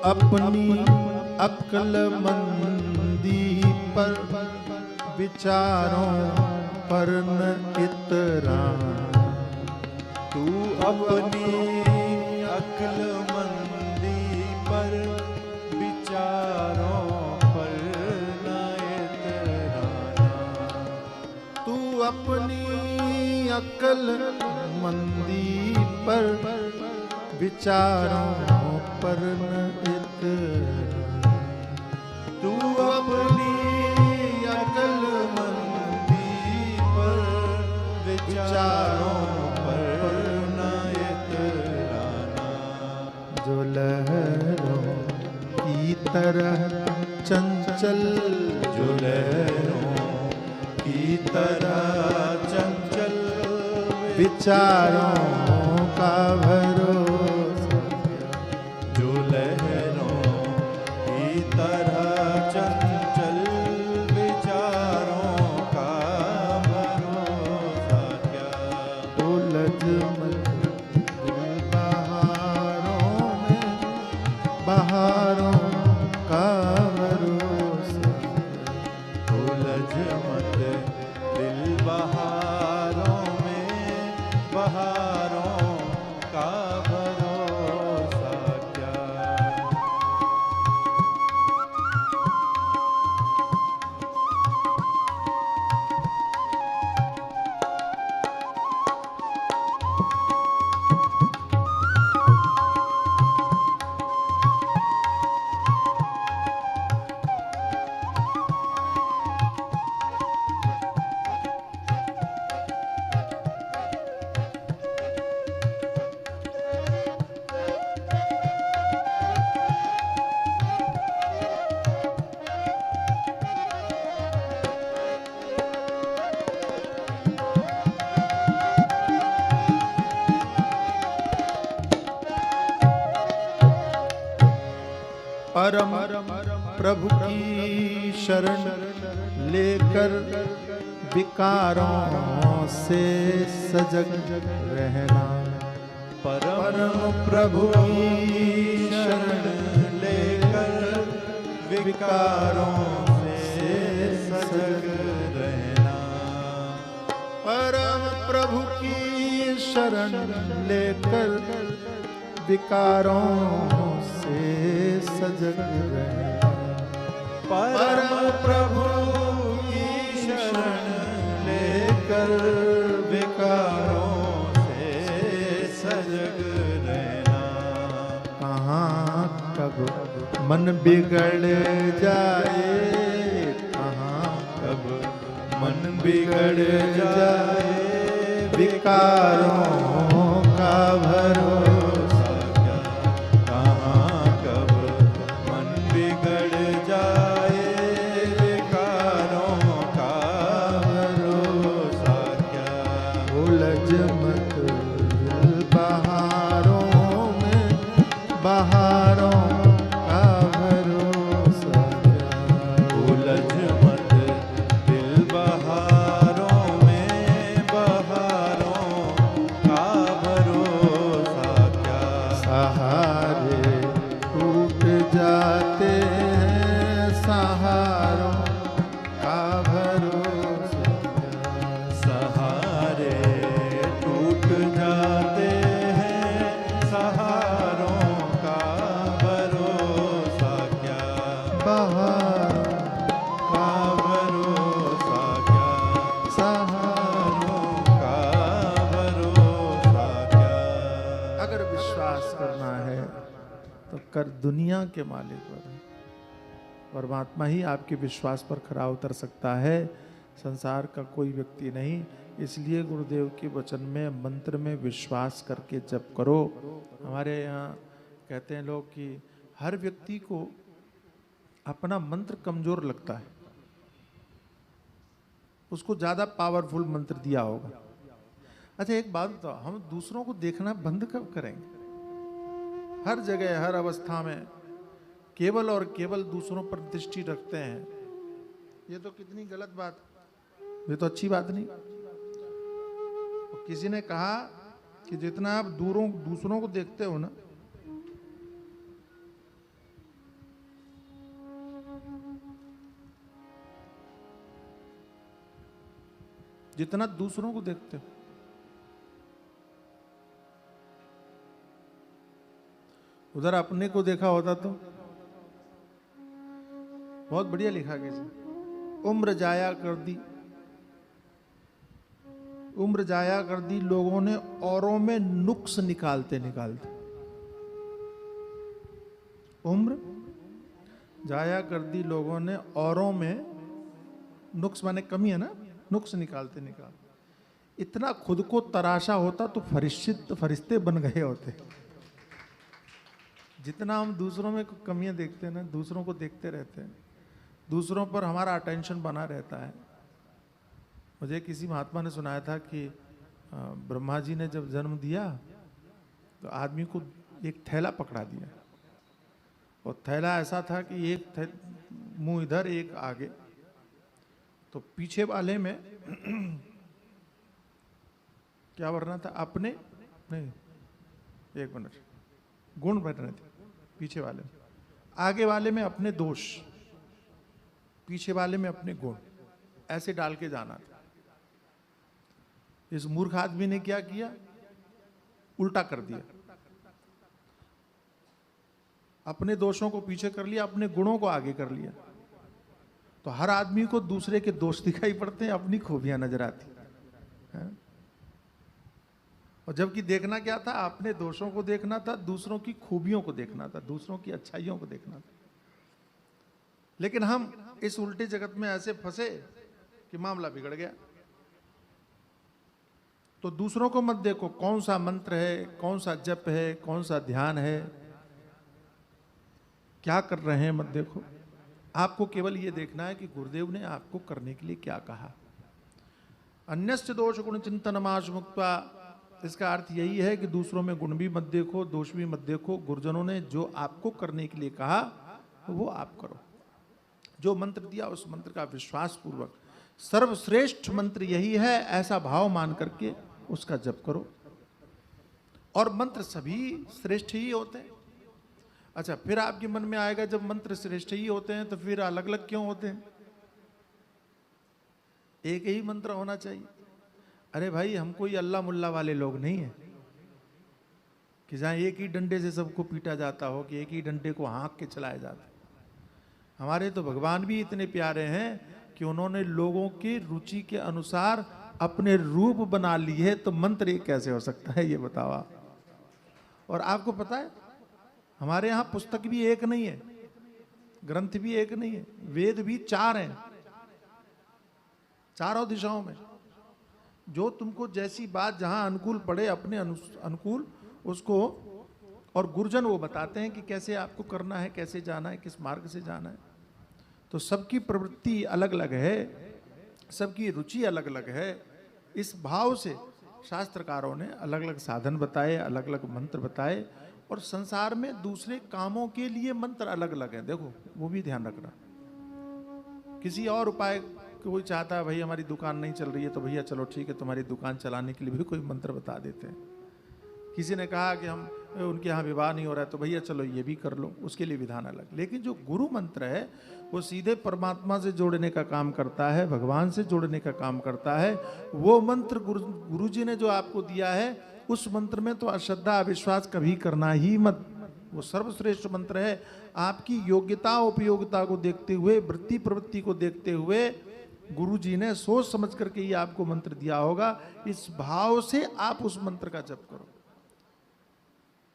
अपनी अक्लमंदी पर विचारों पर न इतराना। तू अपनी अक्लमंदी पर विचारों पर न इतराना। तू अपनी अक्लमंदी पर विचारों पर न इतराना। तू अपनी अक्लमंदी पर विचारों पर न इतराना। जो लहरों की तरह चंचल, जो लहरों की तरह चंचल विचारों का भरोसा। जो लहरों की तरह चंचल विचारों का भरोसा क्या। उलझ मत बहारों में, बहारों का भरोसा। उलझ मत दिल बहारों में, बहारों का भरोसा क्या। परम प्रभु की शरण लेकर विकारों से सजग रहना। परम प्रभु की शरण लेकर विकारों से सजग रहना। परम प्रभु की शरण लेकर विकारों से सजग रहना। परम प्रभु की शरण लेकर विकारों से सजग रहना। कहाँ कब मन बिगड़ जाए, कहाँ कब मन बिगड़ जाए विकारों का भरोसा क्या। कहाँ कब मन बिगड़ जाए विकारों का भरोसा क्या। उलझ मत दिल बहारों में, बहारों का भरोसा क्या। उलझ मत दिल बहारों में, बहारों का भरोसा क्या। सहारे टूट जाते हैं, सहारों का भरोसा क्या। सहारे टूट जाते हैं, सहारों का भरोसा क्या। बहारों का भरोसा क्या। सहारों का भरोसा क्या। अगर विश्वास करना है तो कर दुनिया के मालिक पर। परमात्मा ही आपके विश्वास पर खरा उतर सकता है, संसार का कोई व्यक्ति नहीं। इसलिए गुरुदेव के वचन में, मंत्र में विश्वास करके जप करो। हमारे यहाँ कहते हैं लोग कि हर व्यक्ति को अपना मंत्र कमजोर लगता है, उसको ज्यादा पावरफुल मंत्र दिया होगा। अच्छा एक बात बताओ, हम दूसरों को देखना बंद कब करेंगे? हर जगह हर अवस्था में केवल और केवल दूसरों पर दृष्टि रखते हैं। ये तो कितनी गलत बात, ये तो अच्छी बात नहीं। तो किसी ने कहा कि जितना आप दूसरों को देखते हो ना, जितना दूसरों को देखते हो। उधर अपने को देखा होता तो बहुत बढ़िया लिखा किसी। उम्र जाया कर दी, उम्र जाया कर दी लोगों ने औरों में नुक्स निकालते निकालते। उम्र जाया कर दी लोगों ने औरों में, नुक्स माने कमी है ना, नुक्स निकालते निकालते। इतना खुद को तराशा होता तो फरिश्ते बन गए होते। जितना हम दूसरों में कमियां देखते हैं ना, दूसरों को देखते रहते हैं, दूसरों पर हमारा अटेंशन बना रहता है। मुझे किसी महात्मा ने सुनाया था कि ब्रह्मा जी ने जब जन्म दिया तो आदमी को एक थैला पकड़ा दिया, और थैला ऐसा था कि एक मुंह इधर एक आगे, तो पीछे वाले में क्या भरना था? अपने नहीं, एक मिनट, गुण भरने थे पीछे वाले में, आगे वाले में अपने दोष, पीछे वाले में अपने गुण, ऐसे डाल के जाना था। इस मूर्ख आदमी ने क्या किया? उल्टा कर दिया, अपने दोषों को पीछे कर लिया, अपने गुणों को आगे कर लिया। तो हर आदमी को दूसरे के दोष दिखाई पड़ते हैं, अपनी खूबियां नजर आती हैं। और जबकि देखना क्या था? अपने दोषों को देखना था, दूसरों की खूबियों को देखना था, दूसरों की अच्छाइयों को देखना था। लेकिन हम इस उल्टे जगत में ऐसे फंसे कि मामला बिगड़ गया। तो दूसरों को मत देखो, कौन सा मंत्र है, कौन सा जप है, कौन सा ध्यान है, क्या कर रहे हैं, मत देखो। आपको केवल ये देखना है कि गुरुदेव ने आपको करने के लिए क्या कहा। अन्यस्य दोष गुण चिंतनमाश मुक्त्वा, इसका अर्थ यही है कि दूसरों में गुण भी मत देखो, दोष भी मत देखो। गुरुजनों ने जो आपको करने के लिए कहा वो आप करो। जो मंत्र दिया उस मंत्र का विश्वास पूर्वक, सर्वश्रेष्ठ मंत्र यही है ऐसा भाव मान करके उसका जप करो। और मंत्र सभी श्रेष्ठ ही होते हैं। अच्छा, फिर आपके मन में आएगा जब मंत्र श्रेष्ठ ही होते हैं तो फिर अलग अलग क्यों होते हैं? एक ही मंत्र होना चाहिए। अरे भाई, हम कोई अल्लाह मुल्ला वाले लोग नहीं है कि जहां एक ही डंडे से सबको पीटा जाता हो, कि एक ही डंडे को हाँक के चलाया जाता है। हमारे तो भगवान भी इतने प्यारे हैं कि उन्होंने लोगों की रुचि के अनुसार अपने रूप बना लिए। तो मंत्र एक कैसे हो सकता है, ये बताओ आप। और आपको पता है, हमारे यहाँ पुस्तक भी एक नहीं है, ग्रंथ भी एक नहीं है, वेद भी 4 हैं, चारों दिशाओं में। जो तुमको जैसी बात जहां अनुकूल पड़े, अपने अनुकूल उसको, और गुरुजन वो बताते हैं कि कैसे आपको करना है, कैसे जाना है, किस मार्ग से जाना है। तो सबकी प्रवृत्ति अलग अलग है, सबकी रुचि अलग अलग है। इस भाव से शास्त्रकारों ने अलग अलग साधन बताए, अलग अलग मंत्र बताए। और संसार में दूसरे कामों के लिए मंत्र अलग अलग हैं, देखो वो भी ध्यान रखना। किसी और उपाय, कोई चाहता है भाई हमारी दुकान नहीं चल रही है तो भैया चलो ठीक है, तुम्हारी दुकान चलाने के लिए भी कोई मंत्र बता देते हैं। किसी ने कहा कि हम उनके यहाँ विवाह नहीं हो रहा है तो भैया चलो ये भी कर लो, उसके लिए विधान अलग। लेकिन जो गुरु मंत्र है वो सीधे परमात्मा से जोड़ने का काम करता है, भगवान से जोड़ने का काम करता है। वो मंत्र गुरु जी ने जो आपको दिया है, उस मंत्र में तो अश्रद्धा अविश्वास कभी करना ही मत। वो सर्वश्रेष्ठ मंत्र है। आपकी योग्यता उपयोगिता को देखते हुए, वृत्ति प्रवृत्ति को देखते हुए गुरु जी ने सोच समझ करके ये आपको मंत्र दिया होगा। इस भाव से आप उस मंत्र का जप करो।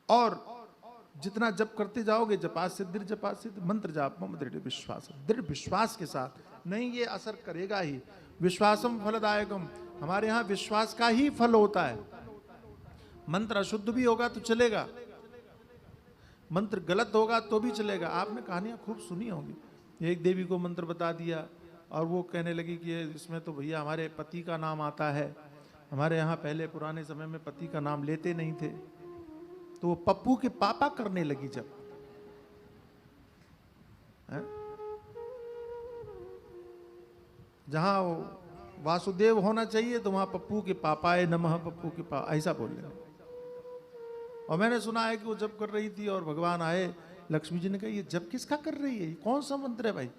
और जितना जप करते जाओगे, जपा सिद्ध मंत्र जाप में दृढ़ विश्वास, दृढ़ विश्वास के साथ। नहीं, ये असर करेगा ही। विश्वासम फलदायकम, हमारे यहाँ विश्वास का ही फल होता है। मंत्र अशुद्ध भी होगा तो चलेगा, मंत्र गलत होगा तो भी चलेगा। आपने कहानियां खूब सुनी होंगी। एक देवी को मंत्र बता दिया और वो कहने लगी कि इसमें तो भैया हमारे पति का नाम आता है, हमारे यहाँ पहले पुराने समय में पति का नाम लेते नहीं थे। तो वो पप्पू के पापा करने लगी जब, जहां वासुदेव होना चाहिए तो वहां पप्पू के पापाए नमः, पप्पू के पापा, ऐसा बोल रहे। और मैंने सुना है कि वो जब कर रही थी और भगवान आए, लक्ष्मी जी ने कहा ये जब किसका कर रही है, कौन सा मंत्र है भाई?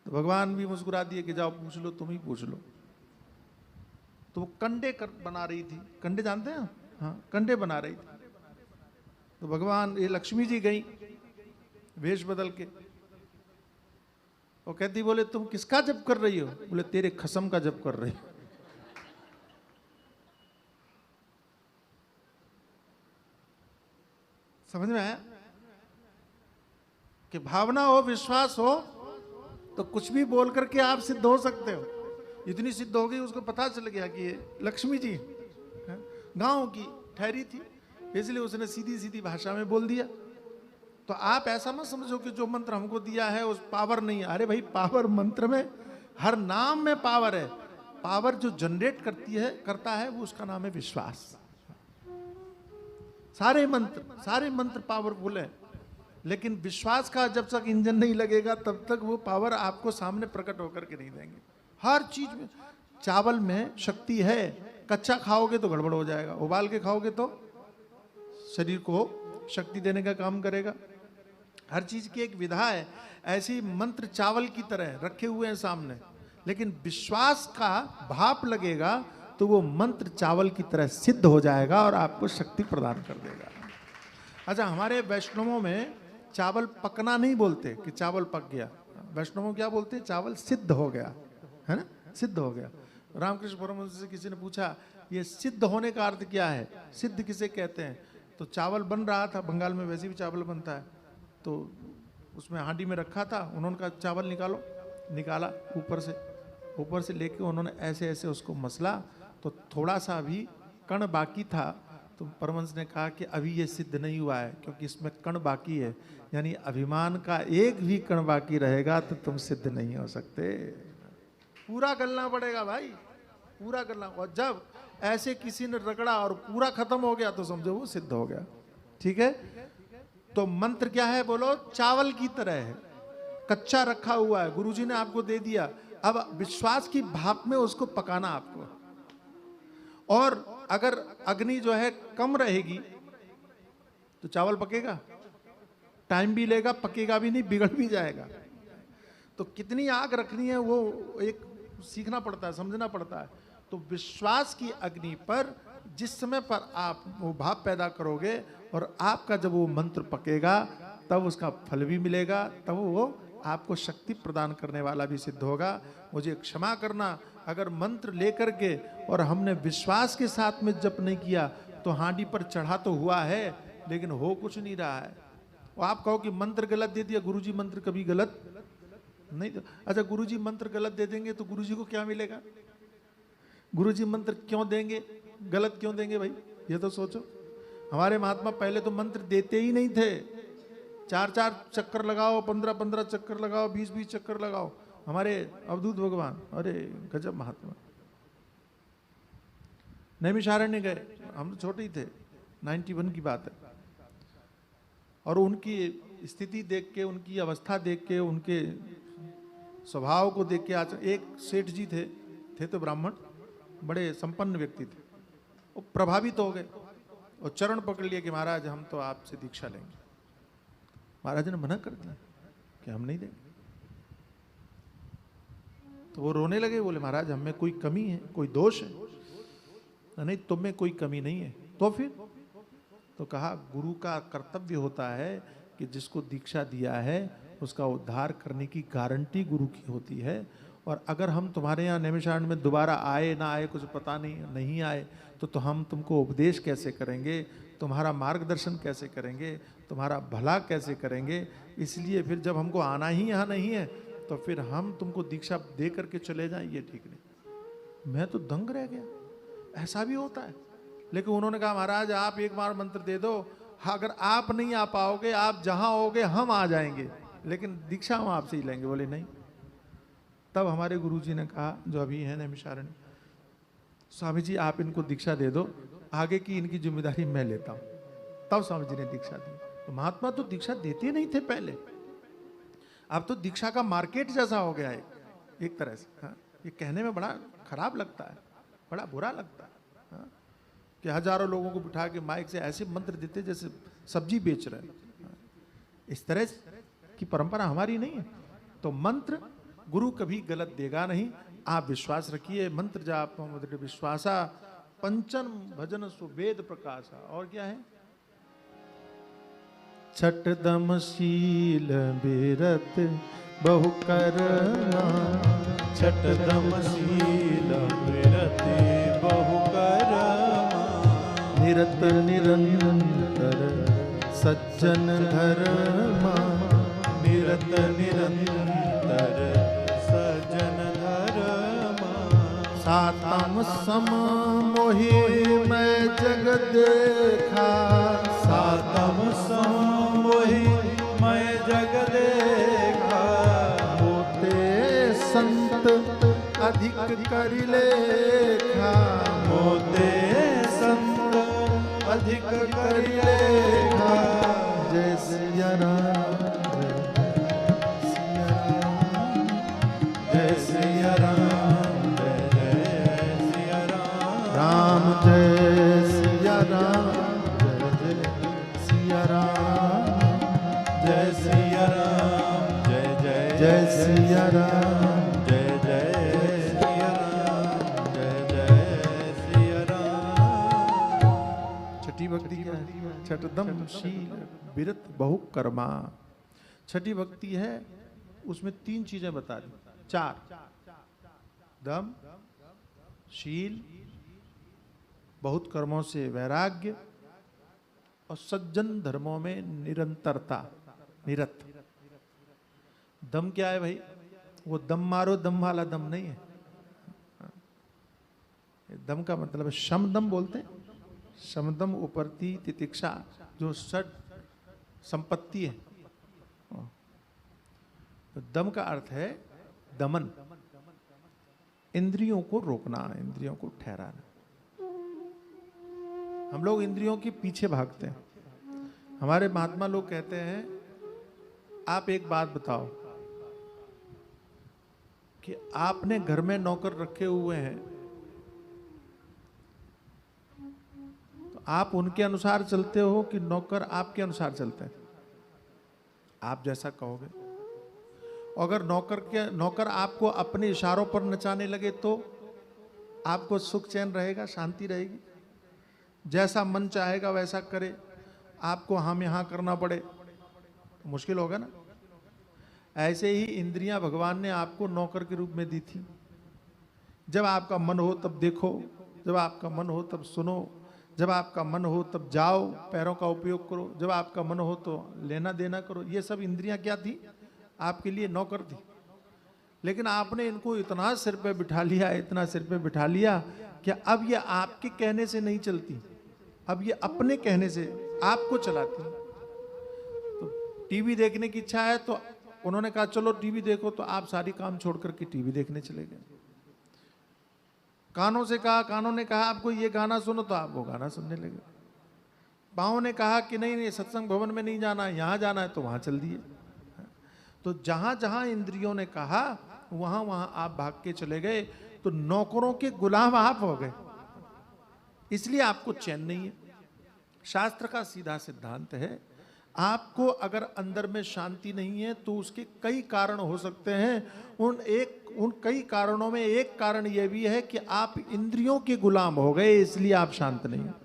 तो भगवान भी मुस्कुरा दिए कि जाओ पूछ लो, तुम ही पूछ लो। तो वो कंडे बना रही थी, कंडे जानते हैं? हाँ, कंडे बना रही थी। तो भगवान, ये लक्ष्मी जी गई वेश बदल के, वो कहती बोले तुम किसका जप कर रही हो? बोले तेरे खसम का जप कर रही हो। समझ में आया कि भावना हो, विश्वास हो तो कुछ भी बोल करके आप सिद्ध हो सकते हो। इतनी सिद्ध हो गई, उसको पता चल गया कि ये लक्ष्मी जी गांव की ठहरी थी, इसलिए उसने सीधी सीधी भाषा में बोल दिया। तो आप ऐसा मत समझो कि जो मंत्र हमको दिया है उस पावर नहीं है। अरे भाई, पावर मंत्र में, हर नाम में पावर है। पावर जो जनरेट करता है वो उसका नाम है विश्वास। सारे मंत्र पावरफुल है, लेकिन विश्वास का जब तक इंजन नहीं लगेगा तब तक वो पावर आपको सामने प्रकट होकर के नहीं देंगे। हर चीज में, चावल में शक्ति है, कच्चा खाओगे तो गड़बड़ हो जाएगा, उबाल के खाओगे तो शरीर को शक्ति देने का काम करेगा। हर चीज की एक विधा है। ऐसे ही मंत्र चावल की तरह रखे हुए हैं सामने, लेकिन विश्वास का भाप लगेगा तो वो मंत्र चावल की तरह सिद्ध हो जाएगा और आपको शक्ति प्रदान कर देगा। अच्छा, हमारे वैष्णवों में चावल पकना नहीं बोलते कि चावल पक गया। वैष्णवों क्या बोलते हैं? चावल सिद्ध हो गया, है ना, सिद्ध हो गया। रामकृष्ण परमहंस से किसी ने पूछा ये सिद्ध होने का अर्थ क्या है, सिद्ध किसे कहते हैं? तो चावल बन रहा था, बंगाल में वैसे भी चावल बनता है, तो उसमें हांडी में रखा था। उन्होंने कहा चावल निकालो, निकाला, ऊपर से लेके उन्होंने ऐसे ऐसे उसको मसला, तो थोड़ा सा भी कण बाकी था। तो परमहंस ने कहा कि अभी ये सिद्ध नहीं हुआ है, क्योंकि इसमें कण बाकी है, यानी अभिमान का एक भी कण बाकी रहेगा तो तुम सिद्ध नहीं हो सकते। पूरा गलना पड़ेगा भाई, पूरा गलना। और जब ऐसे किसी ने रगड़ा और पूरा खत्म हो गया तो समझो वो सिद्ध हो गया। ठीक है, तो मंत्र क्या है बोलो? चावल की तरह है, कच्चा रखा हुआ है, गुरुजी ने आपको दे दिया। अब विश्वास की भाप में उसको पकाना आपको। और अगर अग्नि जो है कम रहेगी तो चावल पकेगा, टाइम भी लेगा, पकेगा भी नहीं, बिगड़ भी जाएगा। तो कितनी आग रखनी है वो एक सीखना पड़ता है, समझना पड़ता है। तो विश्वास की अग्नि पर जिस समय पर आप वो भाप पैदा करोगे और आपका जब वो मंत्र पकेगा तब उसका फल भी मिलेगा, तब वो आपको शक्ति प्रदान करने वाला भी सिद्ध होगा। मुझे क्षमा करना, अगर मंत्र लेकर के और हमने विश्वास के साथ में जप नहीं किया तो हांडी पर चढ़ा तो हुआ है लेकिन हो कुछ नहीं रहा है। वो आप कहो कि मंत्र गलत दे दिया, गुरुजी मंत्र कभी गलत नहीं। अच्छा, गुरुजी मंत्र गलत दे देंगे तो गुरुजी को क्या मिलेगा? गुरुजी मंत्र क्यों देंगे, गलत क्यों देंगे भाई? ये तो सोचो। हमारे महात्मा पहले तो मंत्र देते ही नहीं थे। 4-4 चक्कर लगाओ, 15-15 चक्कर लगाओ, 20-20 चक्कर लगाओ। हमारे अवधूत भगवान, अरे गजब महात्मा। नैमिषारण्य गए, हम छोटे ही थे, 91 की बात है। और उनकी स्थिति देख के, उनकी अवस्था देख के, उनके स्वभाव को देख के, आज एक सेठ जी थे तो ब्राह्मण, बड़े संपन्न व्यक्ति थे, वो प्रभावित हो गए और चरण पकड़ लिए कि महाराज हम तो आपसे दीक्षा लेंगे। महाराज ने मना कर दिया कि हम नहीं देंगे। तो वो रोने लगे, बोले महाराज हम में कोई कमी है, कोई दोष है? नहीं, तुम में कोई कमी नहीं है। तो फिर तो कहा गुरु का कर्तव्य होता है कि जिसको दीक्षा दिया है उसका उद्धार करने की गारंटी गुरु की होती है। और अगर हम तुम्हारे यहाँ नैमिषारण्य में दोबारा आए ना आए कुछ पता नहीं आए तो हम तुमको उपदेश कैसे करेंगे, तुम्हारा मार्गदर्शन कैसे करेंगे, तुम्हारा भला कैसे करेंगे? इसलिए फिर जब हमको आना ही यहाँ नहीं है तो फिर हम तुमको दीक्षा दे करके चले जाएं, ये ठीक नहीं। मैं तो दंग रह गया, ऐसा भी होता है। लेकिन उन्होंने कहा महाराज आप एक बार मंत्र दे दो, अगर आप नहीं आ पाओगे, आप जहां होगे हम आ जाएंगे, लेकिन दीक्षा हम आपसे ही लेंगे। बोले नहीं। तब हमारे गुरुजी ने कहा, जो अभी है नैमिषारण्य, स्वामी जी आप इनको दीक्षा दे दो, आगे की इनकी जिम्मेदारी मैं लेता हूं। तब स्वामी जी ने दीक्षा दी। तो महात्मा तो दीक्षा देते नहीं थे पहले, अब तो दीक्षा का मार्केट जैसा हो गया है एक तरह से। हाँ, ये कहने में बड़ा खराब लगता है, बड़ा बुरा लगता है। हाँ, कि हजारों लोगों को बिठा के माइक से ऐसे मंत्र देते जैसे सब्जी बेच रहे हैं। हाँ, इस तरह की परंपरा हमारी नहीं है। तो मंत्र गुरु कभी गलत देगा नहीं। आप विश्वास रखिए। मंत्र जाप दृढ़ विश्वासा, पंचन भजन सुवेद प्रकाशा। और क्या है? छठ दम शील बिरत बहु कर्मा, छठ दम शील विरति बहु कर्मा, निरत निरंतर सज्जन धर्मा, निरत निरंतर सज्जन धर्मा, सातम सम मोहि मैं जग देखा, सातम सम मोहि मैं जग देखा, होते संत अधिक कर लेखा, मोते संत अधिक कर लेखा, जय सिया राम जय सिया राम, जय जय सिया राम, राम जय सिया राम, जय सिया राम, जय सिया राम, जय जय जय सिया राम। जय जय सिया राम, जय जय सिया राम। छठी भक्ति क्या है? छठदम शील बिरत बहु कर्मा। छठी भक्ति है, उसमें 3 चीजें बता दी, 4, दम, शील, बहुत कर्मों से वैराग्य, और सज्जन धर्मों में निरंतरता, निरत। दम क्या है भाई? वो दम मारो दम वाला दम नहीं है। दम का मतलब है शमदम बोलते हैं, शमदम उपरती तितिक्षा, जो षड संपत्ति है। तो दम का अर्थ है दमन, इंद्रियों को रोकना, इंद्रियों को ठहराना। हम लोग इंद्रियों के पीछे भागते हैं। हमारे महात्मा लोग कहते हैं, आप एक बात बताओ कि आपने घर में नौकर रखे हुए हैं, तो आप उनके अनुसार चलते हो कि नौकर आपके अनुसार चलते हैं? आप जैसा कहोगे। अगर नौकर आपको अपने इशारों पर नचाने लगे तो आपको सुख चैन रहेगा, शांति रहेगी? जैसा मन चाहेगा वैसा करे, आपको हम यहाँ करना पड़े तो मुश्किल होगा ना। ऐसे ही इंद्रियां भगवान ने आपको नौकर के रूप में दी थी। जब आपका मन हो तब देखो, जब आपका मन हो तब सुनो, जब आपका मन हो तब जाओ, पैरों का उपयोग करो, जब आपका मन हो तो लेना देना करो। ये सब इंद्रियां क्या थी? आपके लिए नौकर थी। लेकिन आपने इनको इतना सिर पे बिठा लिया, इतना सिर पे बिठा लिया कि अब ये आपके कहने से नहीं चलती, अब ये अपने कहने से आपको चलाती। तो टीवी देखने की इच्छा है तो उन्होंने कहा चलो टीवी देखो, तो आप सारी काम छोड़ करके टीवी देखने चले गए। कानों से कहा, कानों ने कहा आपको ये गाना सुनो, तो आप वो गाना सुनने लगे। पाँव ने कहा कि नहीं नहीं सत्संग भवन में नहीं जाना है, यहाँ जाना है, तो वहाँ चल दिए। तो जहाँ जहाँ इंद्रियों ने कहा वहाँ वहाँ आप भाग के चले गए, तो नौकरों के गुलाम आप हो गए, इसलिए आपको चैन नहीं है। शास्त्र का सीधा सिद्धांत है, आपको अगर अंदर में शांति नहीं है तो उसके कई कारण हो सकते हैं। उन कई कारणों में एक कारण यह भी है कि आप इंद्रियों के गुलाम हो गए, इसलिए आप शांत नहीं हैं।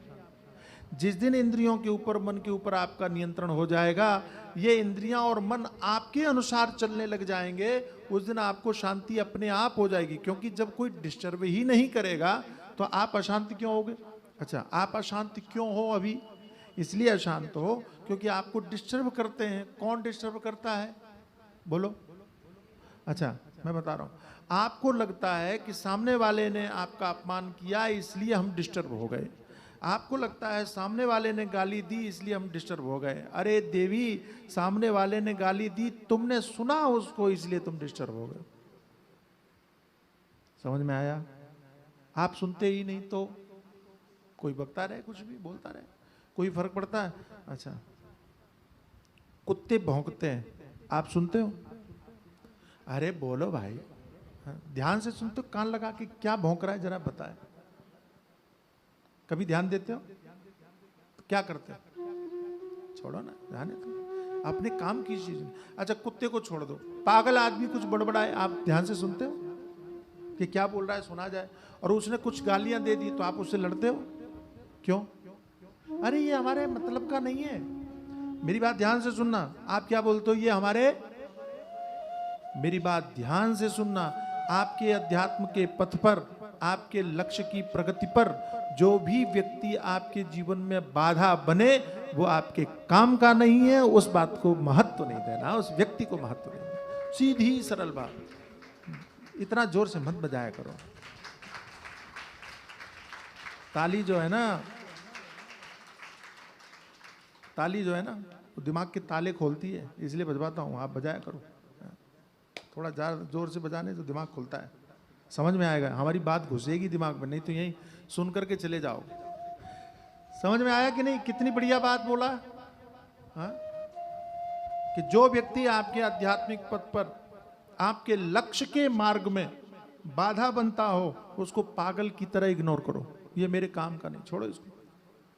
जिस दिन इंद्रियों के ऊपर, मन के ऊपर आपका नियंत्रण हो जाएगा, ये इंद्रियां और मन आपके अनुसार चलने लग जाएंगे, उस दिन आपको शांति अपने आप हो जाएगी। क्योंकि जब कोई डिस्टर्ब ही नहीं करेगा तो आप अशांत क्यों होगे? अच्छा, आप अशांत क्यों हो अभी? इसलिए अशांत हो क्योंकि आपको डिस्टर्ब करते हैं। कौन डिस्टर्ब करता है बोलो? अच्छा, मैं बता रहा हूं, आपको लगता है कि सामने वाले ने आपका अपमान किया इसलिए हम डिस्टर्ब हो गए। आपको लगता है सामने वाले ने गाली दी इसलिए हम डिस्टर्ब हो गए। अरे देवी, सामने वाले ने गाली दी, तुमने सुना उसको, इसलिए तुम डिस्टर्ब हो गए। समझ में आया? आप सुनते ही नहीं तो कोई बकता रहे, कुछ भी बोलता रहे, कोई फर्क पड़ता है? अच्छा, कुत्ते भौंकते हैं, आप सुनते हो? अरे बोलो भाई, ध्यान से सुनते हो? कान लगा के क्या भौंक रहा है जरा बताए। कभी ध्यान देते हो? तो क्या करते हो? छोड़ो ना, ध्यान अपने काम की चीज। अच्छा कुत्ते को छोड़ दो, पागल आदमी कुछ बड़बड़ाए, आप ध्यान से सुनते हो कि क्या बोल रहा है, सुना जाए, और उसने कुछ गालियां दे दी तो आप उससे लड़ते हो क्यों? अरे ये हमारे मतलब का नहीं है। मेरी बात ध्यान से सुनना, आप क्या बोलते हो, ये हमारे, मेरी बात ध्यान से सुनना, आपके अध्यात्म के पथ पर, आपके लक्ष्य की प्रगति पर जो भी व्यक्ति आपके जीवन में बाधा बने वो आपके काम का नहीं है। उस बात को महत्व नहीं देना, उस व्यक्ति को महत्व नहीं देना। सीधी सरल बात। इतना जोर से मत बजाया करो। ताली जो है ना, ताली जो है ना वो दिमाग के ताले खोलती है, इसलिए बजवाता हूँ, आप बजाया करो। थोड़ा ज़्यादा जोर से बजाने तो दिमाग खुलता है, समझ में आएगा, हमारी बात घुसेगी दिमाग में, नहीं तो यहीं सुन करके चले जाओगे। समझ में आया कि नहीं? कितनी बढ़िया बात बोला। हाँ? कि जो व्यक्ति आपके आध्यात्मिक पथ पर, आपके लक्ष्य के मार्ग में बाधा बनता हो, उसको पागल की तरह इग्नोर करो। ये मेरे काम का नहीं, छोड़ो इसको।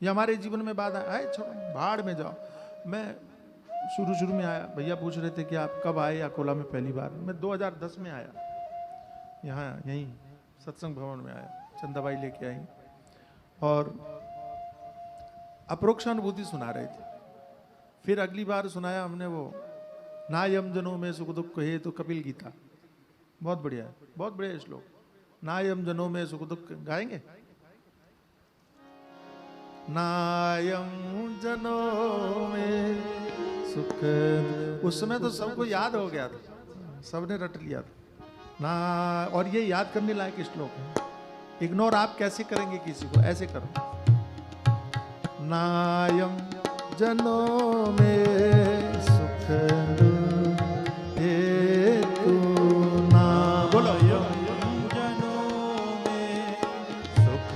ये हमारे जीवन में बाधा है, छोड़ो, भाड़ में जाओ। मैं शुरू में आया, भैया पूछ रहे थे कि आप कब आए अकोला में पहली बार। मैं 2010 में आया, यहाँ यहीं सत्संग भवन में आया, चंदाबाई लेके आई और अप्रोक्ष अनुभूति सुना रहे थे। फिर अगली बार सुनाया हमने वो ना यम जनों में सुख दुख हे तो कपिल गीता, बहुत बढ़िया है, बहुत बढ़िया श्लोक। ना यम जनों में सुख दुख, गाएंगे? नायम जनों में सुख, उस समय तो सबको याद हो गया था, सबने रट लिया था ना। और ये याद करने लायक श्लोक है। इग्नोर आप कैसे करेंगे किसी को? ऐसे करो, नायम जनों में सुख हेतु ना, बोलो जनों में सुख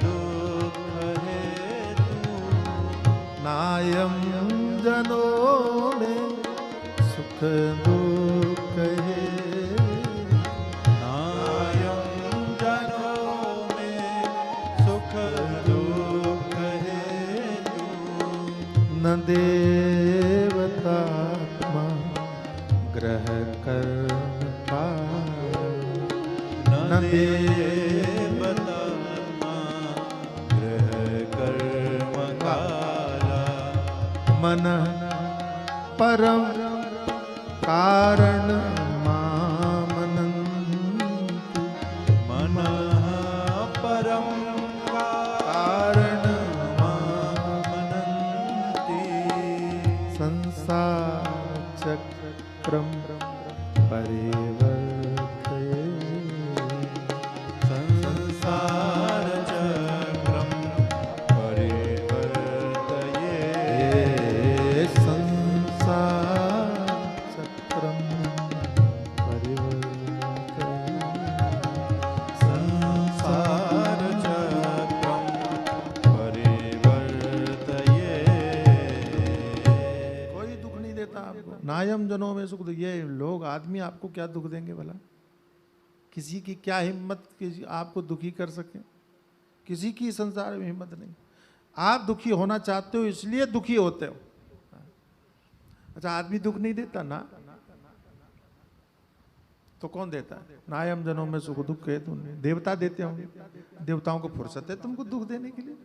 दुख हेतु, नायम जनों में सुख दुख हेतु, नायम जनों में सुख दुख हेतु, न देवतात्मा ग्रह कर्म कारण, न देवतात्मा गृह कर्म काला, मन परम कारण मामनन्ति, मनः परं कारण मामनन्ति, संसार चक्रम परिवर्तये, संसार चक्रं परिवर्तये, संसार चक्रम परिवर्तये, संसार चक्रं परिवर्तये। कोई दुख नहीं देता आपको। नायम जनों में सुख दुख, ये लोग आदमी आपको क्या दुख देंगे भला? किसी की क्या हिम्मत किसी आपको दुखी कर सके? किसी की संसार में हिम्मत नहीं। आप दुखी होना चाहते हो इसलिए दुखी होते हो। अच्छा आदमी दुख नहीं देता ना, तो कौन देता है? नायम जनों में सुख दुख है, तुम देवता देते होंगे। देवताओं को फुर्सत है तुमको दुख देने के लिए,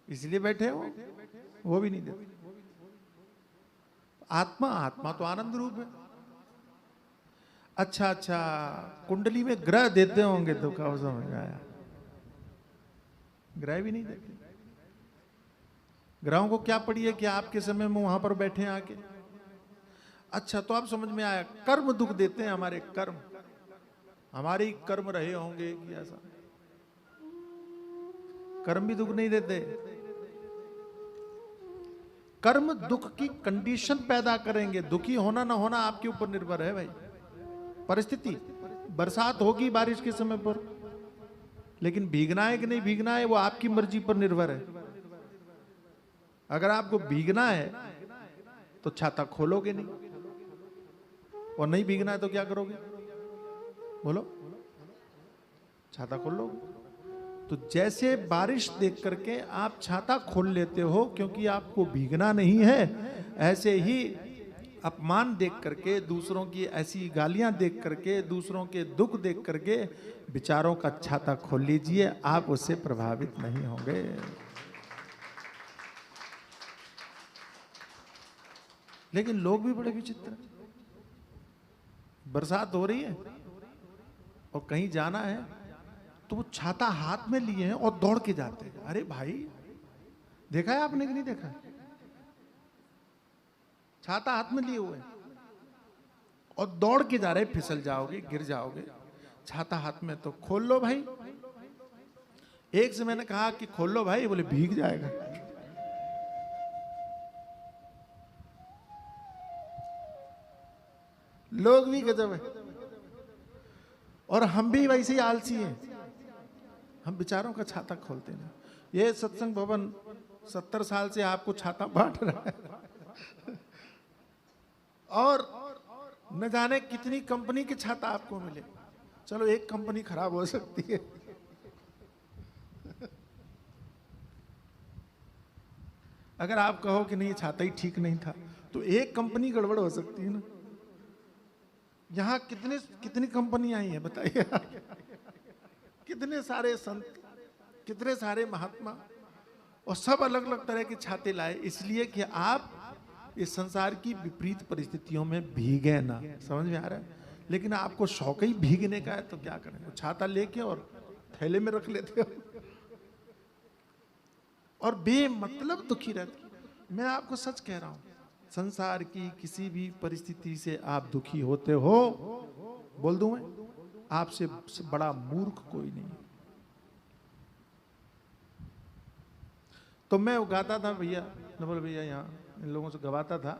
इसलिए बैठे हो, वो भी नहीं देते। आत्मा, आत्मा तो आनंद रूप है। अच्छा अच्छा, कुंडली में ग्रह देते होंगे तो क्या समझ आया? ग्रह भी नहीं देते। ग्रहों को क्या पड़ी है कि आपके समय में वहां पर बैठे हैं आके? अच्छा तो आप समझ में आया, कर्म दुख देते हैं, हमारे कर्म, हमारे ही कर्म रहे होंगे कि ऐसा? कर्म भी दुख नहीं देते। कर्म दुख की कंडीशन पैदा करेंगे। दुखी होना ना होना आपके ऊपर निर्भर है भाई। परिस्थिति, बरसात होगी बारिश के समय पर, लेकिन भीगना है कि नहीं भीगना है वो आपकी मर्जी पर निर्भर है। अगर आपको भीगना है तो छाता खोलोगे नहीं, और नहीं भीगना है तो क्या करोगे? बोलो, छाता खोल लोगे। तो जैसे बारिश देख करके आप छाता खोल लेते हो क्योंकि आपको भीगना नहीं है, ऐसे ही अपमान देख करके, दूसरों की ऐसी गालियां देख करके, दूसरों के दुख देख करके विचारों का छाता खोल लीजिए, आप उससे प्रभावित नहीं होंगे। लेकिन लोग भी बड़े विचित्र। बरसात हो रही है और कहीं जाना है तो वो छाता हाथ में लिए हैं और दौड़ के जाते हैं। अरे भाई, देखा है आपने कि नहीं देखा? छाता हाथ में लिए हुए हैं और दौड़ के जा रहे, फिसल जाओगे, गिर जाओगे। छाता हाथ में तो खोल लो भाई। एक से मैंने कहा कि खोल लो भाई, बोले भीग जाएगा। लोग भी गजब है और हम भी वैसे ही आलसी हैं। हम बेचारों का छाता खोलते नहीं। ये सत्संग भवन 70 साल से आपको छाता बांट रहा है और न जाने कितनी कंपनी के छाता आपको मिले। चलो एक कंपनी खराब हो सकती है, अगर आप कहो कि नहीं ये छाता ही ठीक नहीं था तो एक कंपनी गड़बड़ हो सकती है ना। यहां कितनी कंपनी आई है बताइए। कितने सारे संत, कितने सारे महात्मा, और सब अलग अलग तरह के छाते लाए, इसलिए कि आप इस संसार की विपरीत परिस्थितियों में भीगे ना। समझ में आ रहा है? लेकिन आपको शौक ही भीगने का है तो क्या करें, वो छाता लेके और थैले में रख लेते हो और बेमतलब दुखी रहते। मैं आपको सच कह रहा हूं, संसार की किसी भी परिस्थिति से आप दुखी होते हो, बोल दूं मैं, आपसे बड़ा मूर्ख कोई नहीं। तो मैं गाता था भैया, नवल भैया यहाँ इन लोगों से गवाता था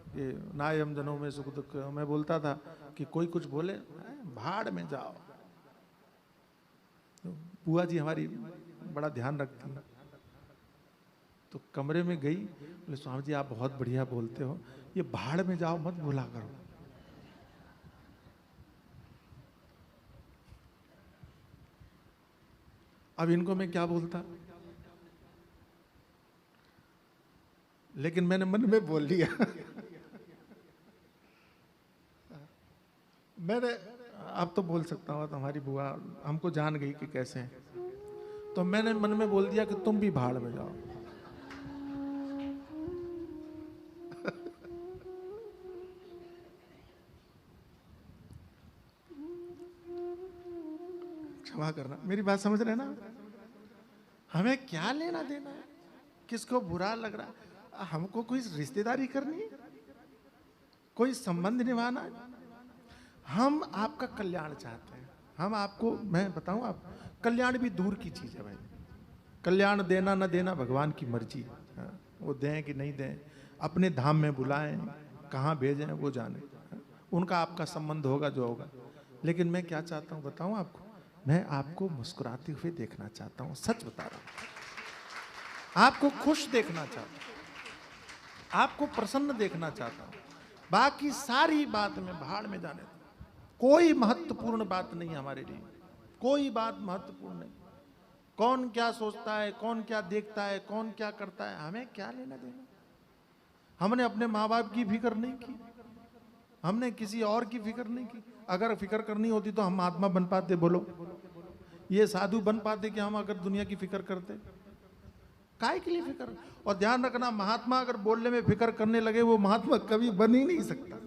कि नायम जनों में सुख दुख। मैं बोलता था कि कोई कुछ बोले भाड़ में जाओ। तो बुआ जी हमारी बड़ा ध्यान रखती है, तो कमरे में गई, बोले स्वामी जी आप बहुत बढ़िया बोलते हो, ये भाड़ में जाओ मत भूला करो। अब इनको मैं क्या बोलता, लेकिन मैंने मन में बोल लिया। मैंने अब तो बोल सकता हूँ, तुम्हारी बुआ हमको जान गई कि कैसे हैं, तो मैंने मन में बोल दिया कि तुम भी भाड़ में जाओ। क्षमा करना, मेरी बात समझ रहे ना? हमें क्या लेना देना है, किसको बुरा लग रहा है? हमको कोई रिश्तेदारी करनी है, कोई संबंध निभाना है? हम आपका कल्याण चाहते हैं। हम आपको, मैं बताऊं, आप कल्याण भी दूर की चीज है भाई। कल्याण देना न देना भगवान की मर्जी है, वो दें कि नहीं दें, अपने धाम में बुलाएं, कहाँ भेजें वो जाने, उनका आपका संबंध होगा जो होगा। लेकिन मैं क्या चाहता हूं बताऊं आपको, मैं आपको मुस्कुराते हुए देखना चाहता हूं। सच बता रहा हूं, आपको खुश देखना चाहता हूं, आपको प्रसन्न देखना चाहता हूं। बाकी सारी बात में भाड़ में जाने दो, कोई महत्वपूर्ण बात नहीं हमारे लिए, कोई बात महत्वपूर्ण नहीं। कौन क्या सोचता है, कौन क्या देखता है, कौन क्या करता है, हमें क्या लेना देना। हमने अपने माँ बाप की फिक्र नहीं की, हमने किसी और की फिक्र नहीं की। अगर फिक्र करनी होती तो हम महात्मा बन पाते, बोलो, ये साधु बन पाते कि हम अगर दुनिया की फिक्र करते? काय के लिए फिक्र? और ध्यान रखना, महात्मा अगर बोलने में फिक्र करने लगे, वो महात्मा कभी बन ही नहीं सकता।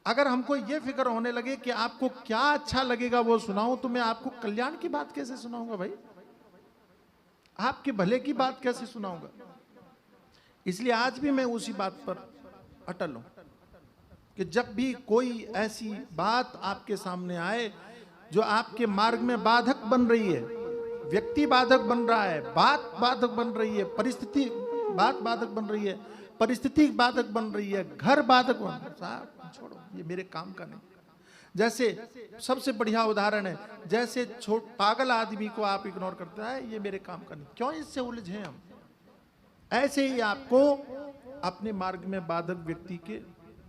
अगर हमको ये फिक्र होने लगे कि आपको क्या अच्छा लगेगा वो सुनाऊं, तो मैं आपको कल्याण की बात कैसे सुनाऊंगा भाई? आपके भले की बात कैसे सुनाऊंगा? इसलिए आज भी मैं उसी बात पर अटल हूं कि जब भी कोई ऐसी बात आपके सामने आए जो आपके मार्ग में बाधक बन रही है, व्यक्ति बाधक बन रहा है, बात बाधक बन रही है, परिस्थिति बात बाधक बन रही है, परिस्थिति बाधक बन रही है, घर बाधक बन रहा है, साहब छोड़ो, ये मेरे काम का नहीं। जैसे सबसे बढ़िया उदाहरण है, जैसे पागल आदमी को आप इग्नोर करते हैं, ये मेरे काम का नहीं, क्यों इससे उलझे हम? ऐसे ही आपको अपने मार्ग में बाधक व्यक्ति के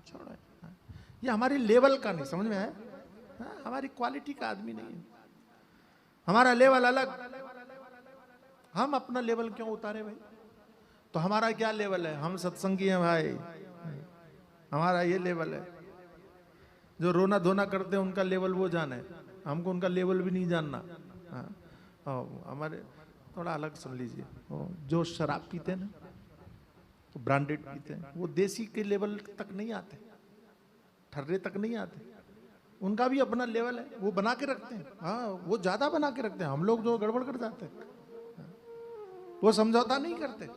छोड़ो, ये हमारी लेवल का नहीं, समझ में है? हमारी क्वालिटी का आदमी नहीं है। हमारा लेवल अलग। हम अपना लेवल क्यों उतारे भाई? तो हमारा क्या लेवल है? हम सत्संगी हैं भाई, हमारा ये लेवल है। जो रोना धोना करते हैं उनका लेवल वो जाने, हमको उनका लेवल भी नहीं जानना। हाँ, हमारे थोड़ा अलग सुन लीजिए। जो शराब पीते हैं ना, तो ब्रांडेड पीते हैं, वो देसी के लेवल तक नहीं आते, ठर्रे तक नहीं आते। उनका भी अपना लेवल है, वो बना के रखते हैं। हाँ, वो ज्यादा बना के रखते हैं। हम लोग जो गड़बड़ कर जाते हैं, वो समझौता नहीं करते।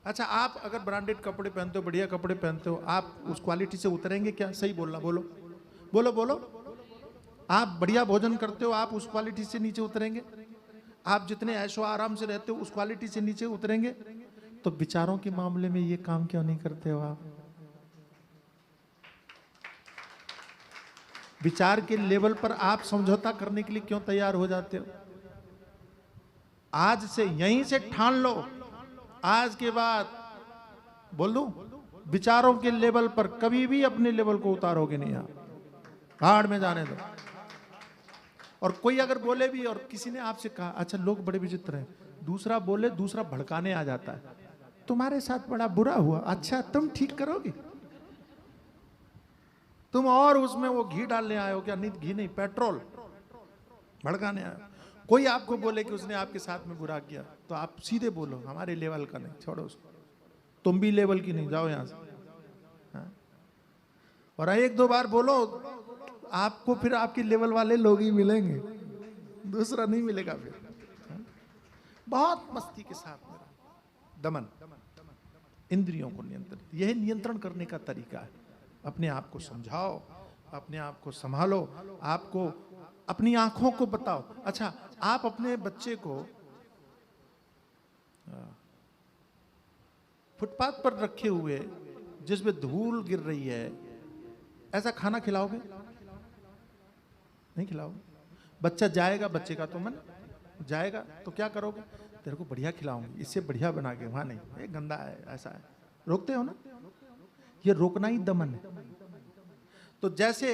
अच्छा, आप अगर ब्रांडेड कपड़े पहनते हो, बढ़िया कपड़े पहनते हो, आप उस क्वालिटी से उतरेंगे क्या? सही बोलना, बोलो बोलो बोलो। आप बढ़िया भोजन करते हो, आप उस क्वालिटी से नीचे उतरेंगे? आप जितने ऐशो आराम से रहते हो, उस क्वालिटी से नीचे उतरेंगे? तो विचारों के मामले में ये काम क्यों नहीं करते हो आप? विचार के लेवल पर आप समझौता करने के लिए क्यों तैयार हो जाते हो? आज से यहीं से ठान लो, आज के बाद बोल दूं, विचारों के लेवल पर कभी भी अपने लेवल को उतारोगे नहीं आप, भाड़ में जाने दो। और कोई अगर बोले भी, और किसी ने आपसे कहा, अच्छा लोग बड़े विचित्र हैं, दूसरा बोले दूसरा भड़काने आ जाता है, तुम्हारे साथ बड़ा बुरा हुआ, अच्छा तुम ठीक करोगे? तुम और उसमें वो घी डालने आए हो क्या? नहीं, घी नहीं, पेट्रोल भड़काने आए। कोई आपको बोले कि उसने आपके साथ में बुरा किया, तो आप सीधे बोलो हमारे लेवल का नहीं, छोड़ो उसको, तुम भी लेवल की नहीं, जाओ यहां से। हाँ? और एक दो बार बोलो, आपको फिर आपके लेवल वाले लोग ही मिलेंगे, दूसरा नहीं मिलेगा फिर। हाँ? बहुत मस्ती के साथ मेरा दमन, इंद्रियों को नियंत्रण, यह नियंत्रण करने का तरीका है। अपने आप को समझाओ, अपने आप को संभालो, आपको अपनी आंखों को बताओ। अच्छा, आप अपने बच्चे को फुटपाथ पर रखे हुए, जिसमें धूल गिर रही है, ऐसा खाना खिलाओगे? नहीं खिलाओगे। बच्चा जाएगा, बच्चे का तो मन जाएगा, तो क्या करोगे? तेरे को बढ़िया खिलाऊंगी, इससे बढ़िया बना के, वहां नहीं, ये गंदा है, ऐसा है, रोकते हो ना? ये रोकना ही दमन है। तो जैसे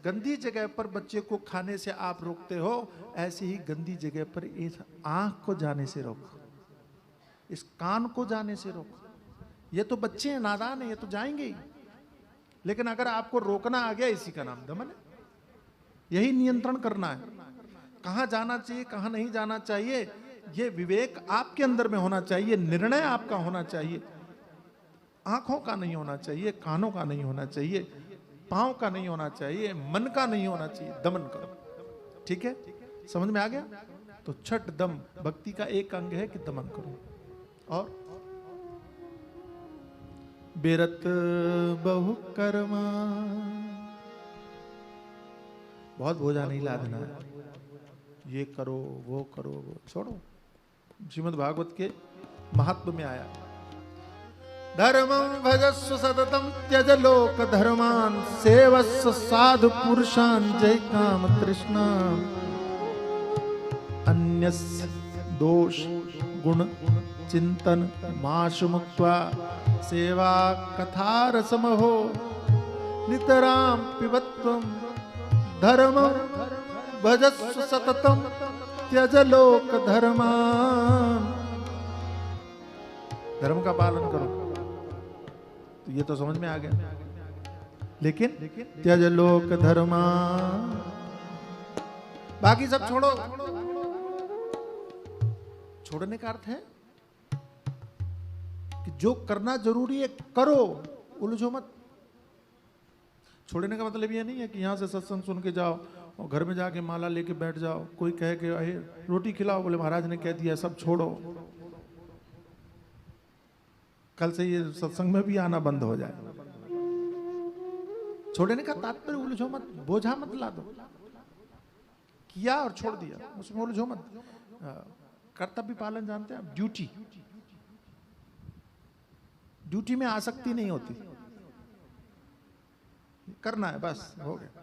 गंदी जगह पर बच्चे को खाने से आप रोकते हो, ऐसे ही गंदी जगह पर इस आंख को जाने से रोको, इस कान को जाने से रोको। ये तो बच्चे हैं, नादान है, ये तो जाएंगे ही। लेकिन अगर आपको रोकना आ गया, इसी का नाम दमन है। यही नियंत्रण करना है। कहां जाना चाहिए, कहां नहीं जाना चाहिए, ये विवेक आपके अंदर में होना चाहिए, निर्णय आपका होना चाहिए। आंखों का नहीं होना चाहिए, कानों का नहीं होना चाहिए, पांव का नहीं होना चाहिए, मन का नहीं होना चाहिए। दमन करो, ठीक है? समझ में आ गया? तो छठ दम भक्ति का एक अंग है कि दमन करो। और बेरत बहु कर्मा, बहुत बोझा नहीं लादना है, ये करो वो करो, वो छोड़ो। श्रीमद् भागवत के महात्म में आया, धर्मं भजस्व सततं त्यज लोक धर्मान, सेवस्व साधु पुरुषान् जय काम तृष्णा, अन्यस्य दोष गुण चिंतन माशु मुक्त्वा, सेवा कथा रसमहो नितराम पिबत्वम, धर्मं भजस्व सततं त्यज लोक धर्मान। धर्म का पालन करो, तो ये तो समझ में आ गया। लेकिन त्यज लोक धर्मा, बाकी सब छोड़ो। छोड़ने का अर्थ है कि जो करना जरूरी है करो, उलझो मत। छोड़ने का मतलब ये नहीं है कि यहां से सत्संग सुन के जाओ और घर में जाके माला लेके बैठ जाओ, कोई कहे कि रोटी खिलाओ, बोले महाराज ने कह दिया, सब छोड़ो, कल से ये सत्संग में भी आना बंद हो जाए। छोड़ने का तात्पर्य उलझो मत, बोझा मत ला दो। किया और छोड़ दिया, उसमें उलझो मत। कर्तव्य पालन जानते हैं आप? ड्यूटी, ड्यूटी में आसक्ति नहीं होती, करना है बस, हो गया।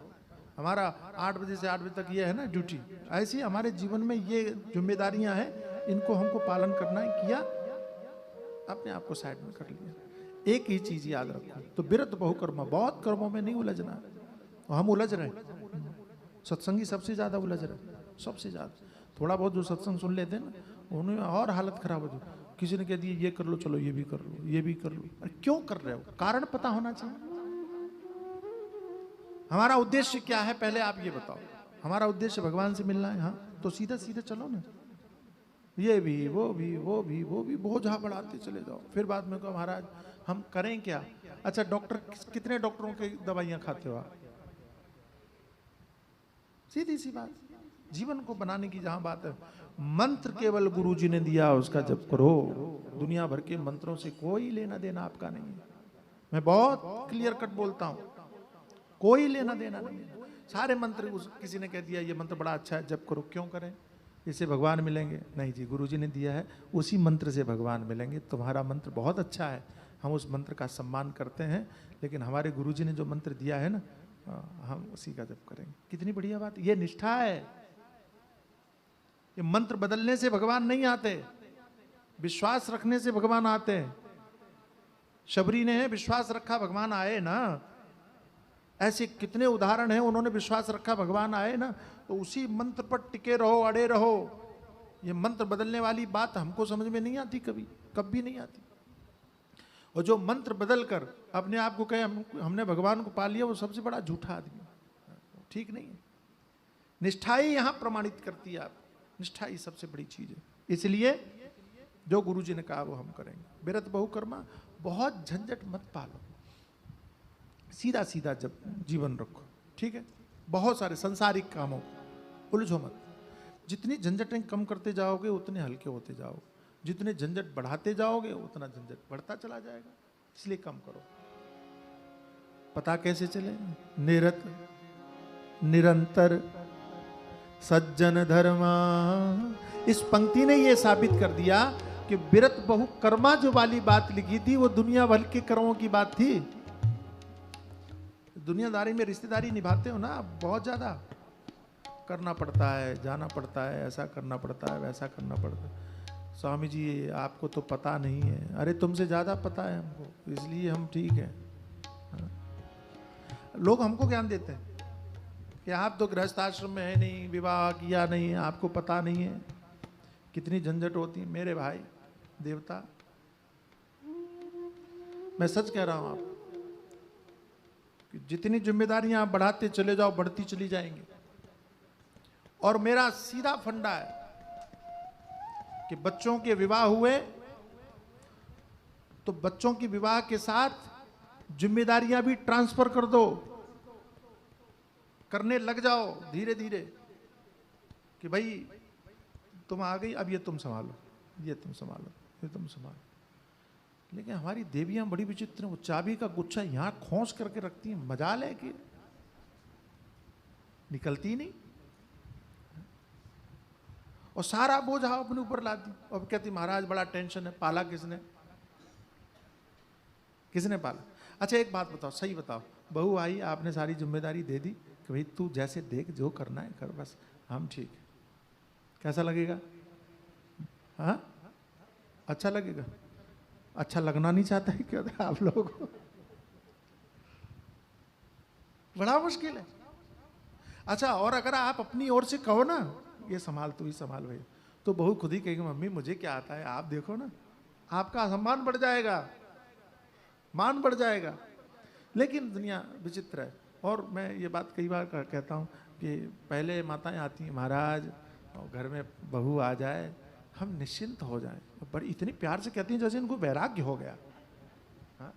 हमारा 8 बजे से 8 बजे तक ये है ना ड्यूटी। ऐसी हमारे जीवन में ये जिम्मेदारियां हैं, इनको हमको पालन करना है। किया, अपने आप को साइड में कर लिया। एक ही चीज याद रखो, तो बिरत बहुकर्मा, बहुत कर्मों में नहीं उलझना। हम उलझ रहे हैं, सत्संगी सबसे ज्यादा उलझ रहे हैं। सबसे ज्यादा। थोड़ा बहुत जो सत्संग सुन लेते हैं ना, उन्हें और हालत खराब हो जाती। किसी ने कह दिया ये कर लो, चलो ये भी कर लो, ये भी कर लो। अरे क्यों कर रहे हो? कारण पता होना चाहिए। हमारा उद्देश्य क्या है पहले आप ये बताओ। हमारा उद्देश्य भगवान से मिलना है, हाँ, तो सीधा सीधा चलो ना। ये भी वो भी वो भी वो भी बोझा बढ़ाते चले जाओ। फिर बाद में कहो महाराज हम करें क्या? अच्छा डॉक्टर, कितने डॉक्टरों की दवाइयां खाते हो आप? सीधी सी बात। जीवन को बनाने की जहां बात है, मंत्र केवल गुरुजी ने दिया, उसका जप करो। दुनिया भर के मंत्रों से कोई लेना देना आपका नहीं है। मैं बहुत क्लियर कट बोलता हूं, कोई लेना देना नहीं है। सारे मंत्र, किसी ने कह दिया ये मंत्र बड़ा अच्छा है, जप करो। क्यों करें? इससे भगवान मिलेंगे? नहीं जी, गुरुजी ने दिया है, उसी मंत्र से भगवान मिलेंगे। तुम्हारा मंत्र बहुत अच्छा है, हम उस मंत्र का सम्मान करते हैं, लेकिन हमारे गुरुजी ने जो मंत्र दिया है ना, हम उसी का जप करेंगे। कितनी बढ़िया बात। ये निष्ठा है। ये मंत्र बदलने से भगवान नहीं आते, विश्वास रखने से भगवान आते हैं। शबरी ने विश्वास रखा, भगवान आए ना। ऐसे कितने उदाहरण हैं, उन्होंने विश्वास रखा, भगवान आए ना। तो उसी मंत्र पर टिके रहो, अड़े रहो। ये मंत्र बदलने वाली बात हमको समझ में नहीं आती, कभी नहीं आती। और जो मंत्र बदल कर अपने आप को कहे हमने भगवान को पा लिया, वो सबसे बड़ा झूठा आदमी, ठीक नहीं है। निष्ठा ही यहां प्रमाणित करती है। आप निष्ठा ही सबसे बड़ी चीज है। इसलिए जो गुरुजी ने कहा वो हम करेंगे। विरत बहुकर्मा, बहुत झंझट मत पालो, सीधा सीधा जब जीवन रखो, ठीक है। बहुत सारे संसारिक कामों को उलझो मत। जितनी झंझटें कम करते जाओगे उतने हल्के होते जाओगे, जितने झंझट बढ़ाते जाओगे उतना झंझट बढ़ता चला जाएगा। इसलिए कम करो। पता कैसे चले? निरत निरंतर सज्जन धर्मा। इस पंक्ति ने यह साबित कर दिया कि विरत बहु कर्मा जो वाली बात लिखी थी वो दुनिया भर के कर्मों की बात थी। दुनियादारी में रिश्तेदारी निभाते हो ना, बहुत ज्यादा करना पड़ता है, जाना पड़ता है, ऐसा करना पड़ता है, वैसा करना पड़ता है। स्वामी जी आपको तो पता नहीं है। अरे तुमसे ज्यादा पता है हमको, इसलिए हम ठीक है। लोग हमको ज्ञान देते हैं कि आप तो गृहस्थ आश्रम में है नहीं, विवाह किया नहीं, आपको पता नहीं है कितनी झंझट होती है। मेरे भाई देवता, मैं सच कह रहा हूं आप कि जितनी जिम्मेदारियां आप बढ़ाते चले जाओ, बढ़ती चली जाएंगी। और मेरा सीधा फंडा है कि बच्चों के विवाह हुए तो बच्चों के विवाह के साथ जिम्मेदारियां भी ट्रांसफर कर दो, करने लग जाओ धीरे धीरे कि भाई तुम आ गई, अब ये तुम संभालो, ये तुम संभालो, ये तुम संभालो। लेकिन हमारी देवियां बड़ी विचित्र हैं। वो चाबी का गुच्छा यहां खोस करके रखती हैं, मजाल है कि निकलती नहीं, और सारा बोझ अपने ऊपर लाती। अब कहती महाराज बड़ा टेंशन है। पाला किसने? किसने पाला? अच्छा एक बात बताओ, सही बताओ, बहू आई, आपने सारी जिम्मेदारी दे दी कि भाई तू जैसे देख, जो करना है कर, बस हम ठीक है। कैसा लगेगा? हाँ, अच्छा लगेगा? अच्छा लगना नहीं चाहता है क्या आप लोगों को? बड़ा मुश्किल है। अच्छा, और अगर आप अपनी ओर से कहो ना ये संभाल, तू ही संभाल भाई, तो बहू खुद ही कहेगी मम्मी मुझे क्या आता है, आप देखो ना। आपका सम्मान बढ़ जाएगा, मान बढ़ जाएगा। लेकिन दुनिया विचित्र है। और मैं ये बात कई बार कहता हूँ कि पहले माताएं आती हैं, महाराज और घर में बहू आ जाए हम निश्चिंत हो जाएं। बड़ी इतनी प्यार से कहती हैं जैसे इनको वैराग्य हो गया। हाँ?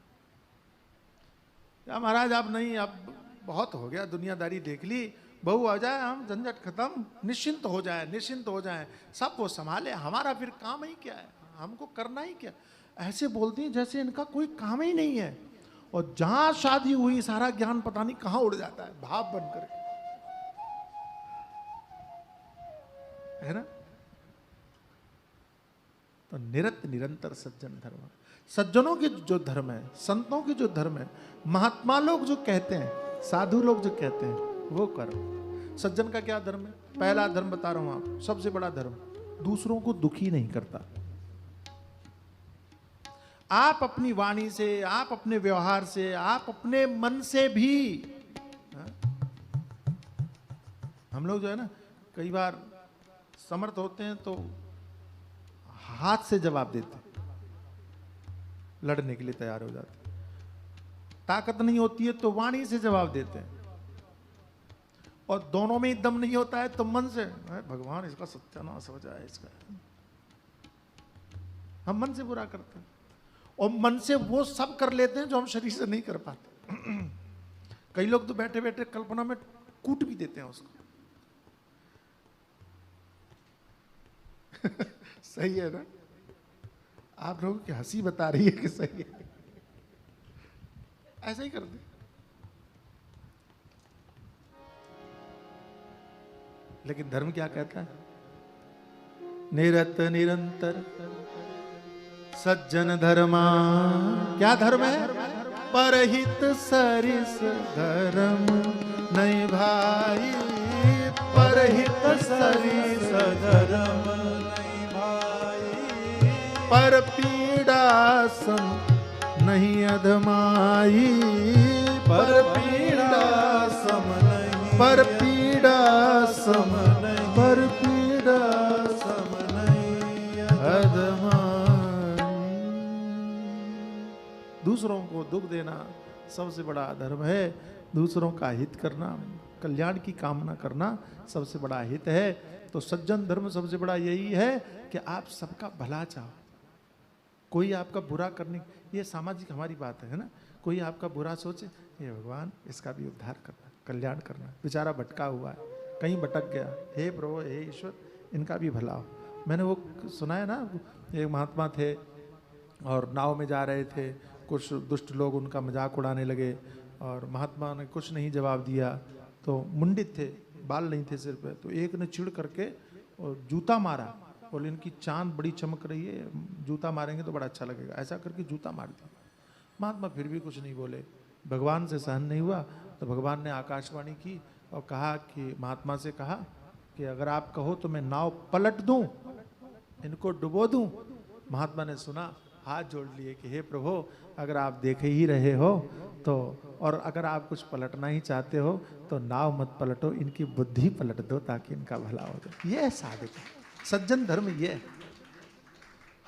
या महाराज आप नहीं, अब बहुत हो गया, दुनियादारी देख ली, बहू आ जाए हम झंझट खत्म, निश्चिंत हो जाए, निश्चिंत हो जाए, सब वो संभाले, हमारा फिर काम ही क्या है, हमको करना ही क्या। ऐसे बोलती हैं जैसे इनका कोई काम ही नहीं है। और जहां शादी हुई सारा ज्ञान पता नहीं कहां उड़ जाता है, भाप बनकर, है ना। तो निरत निरंतर सज्जन धर्म, सज्जनों के जो धर्म है, संतों के जो धर्म है, महात्मा लोग जो कहते हैं, साधु लोग जो कहते हैं वो करो। सज्जन का क्या धर्म है? पहला धर्म बता रहा हूं आप, सबसे बड़ा धर्म, दूसरों को दुखी नहीं करता। आप अपनी वाणी से, आप अपने व्यवहार से, आप अपने मन से भी, हम लोग जो है ना कई बार समर्थ होते हैं तो हाथ से जवाब देते हैं, लड़ने के लिए तैयार हो जाते हैं। ताकत नहीं होती है तो वाणी से जवाब देते हैं, और दोनों में ही दम नहीं होता है तो मन से, भगवान इसका सत्यानाश हो जाए इसका। हम मन से बुरा करते हैं, और मन से वो सब कर लेते हैं जो हम शरीर से नहीं कर पाते। कई लोग तो बैठे बैठे कल्पना में कूट भी देते हैं उसको। सही है ना? आप लोगों की हंसी बता रही है कि सही है। ऐसा ही कर दे। लेकिन धर्म क्या कहता है? निरत निरंतर सज्जन धर्मा। क्या धर्म है? परहित सरिस धर्म नहीं भाई, परहित सरिस धर्म नहीं भाई, पर पीड़ा सम नहीं अधमाई, पर पीड़ा सम नहीं, पर पीड़ा सम नहीं, पर पीड़ा सम नहीं अधमाई। दूसरों को दुख देना सबसे बड़ा धर्म है। दूसरों का हित करना, कल्याण की कामना करना सबसे बड़ा हित है। तो सज्जन धर्म सबसे बड़ा यही है कि आप सबका भला चाहो। कोई आपका बुरा करने, ये सामाजिक हमारी बात है ना। कोई आपका बुरा सोचे, ये भगवान इसका भी उद्धार करना, कल्याण करना, बेचारा भटका हुआ है, कहीं भटक गया, हे प्रभु हे ईश्वर इनका भी भला हो। मैंने वो सुना है ना, एक महात्मा थे और नाव में जा रहे थे, कुछ दुष्ट लोग उनका मजाक उड़ाने लगे और महात्मा ने कुछ नहीं जवाब दिया। तो मुंडित थे, बाल नहीं थे सिर पे, तो एक ने चिढ़ करके और जूता मारा, बोले इनकी चांद बड़ी चमक रही है, जूता मारेंगे तो बड़ा अच्छा लगेगा, ऐसा करके जूता मार दिया। महात्मा फिर भी कुछ नहीं बोले। भगवान से सहन नहीं हुआ तो भगवान ने आकाशवाणी की और कहा कि महात्मा से कहा कि अगर आप कहो तो मैं नाव पलट दूं, इनको डुबो दूं। महात्मा ने सुना, हाथ जोड़ लिए कि हे प्रभु अगर आप देख ही रहे हो तो, और अगर आप कुछ पलटना ही चाहते हो तो नाव मत पलटो, इनकी बुद्धि पलट दो ताकि इनका भला हो जाए। ये साधक है, सज्जन धर्म ये है।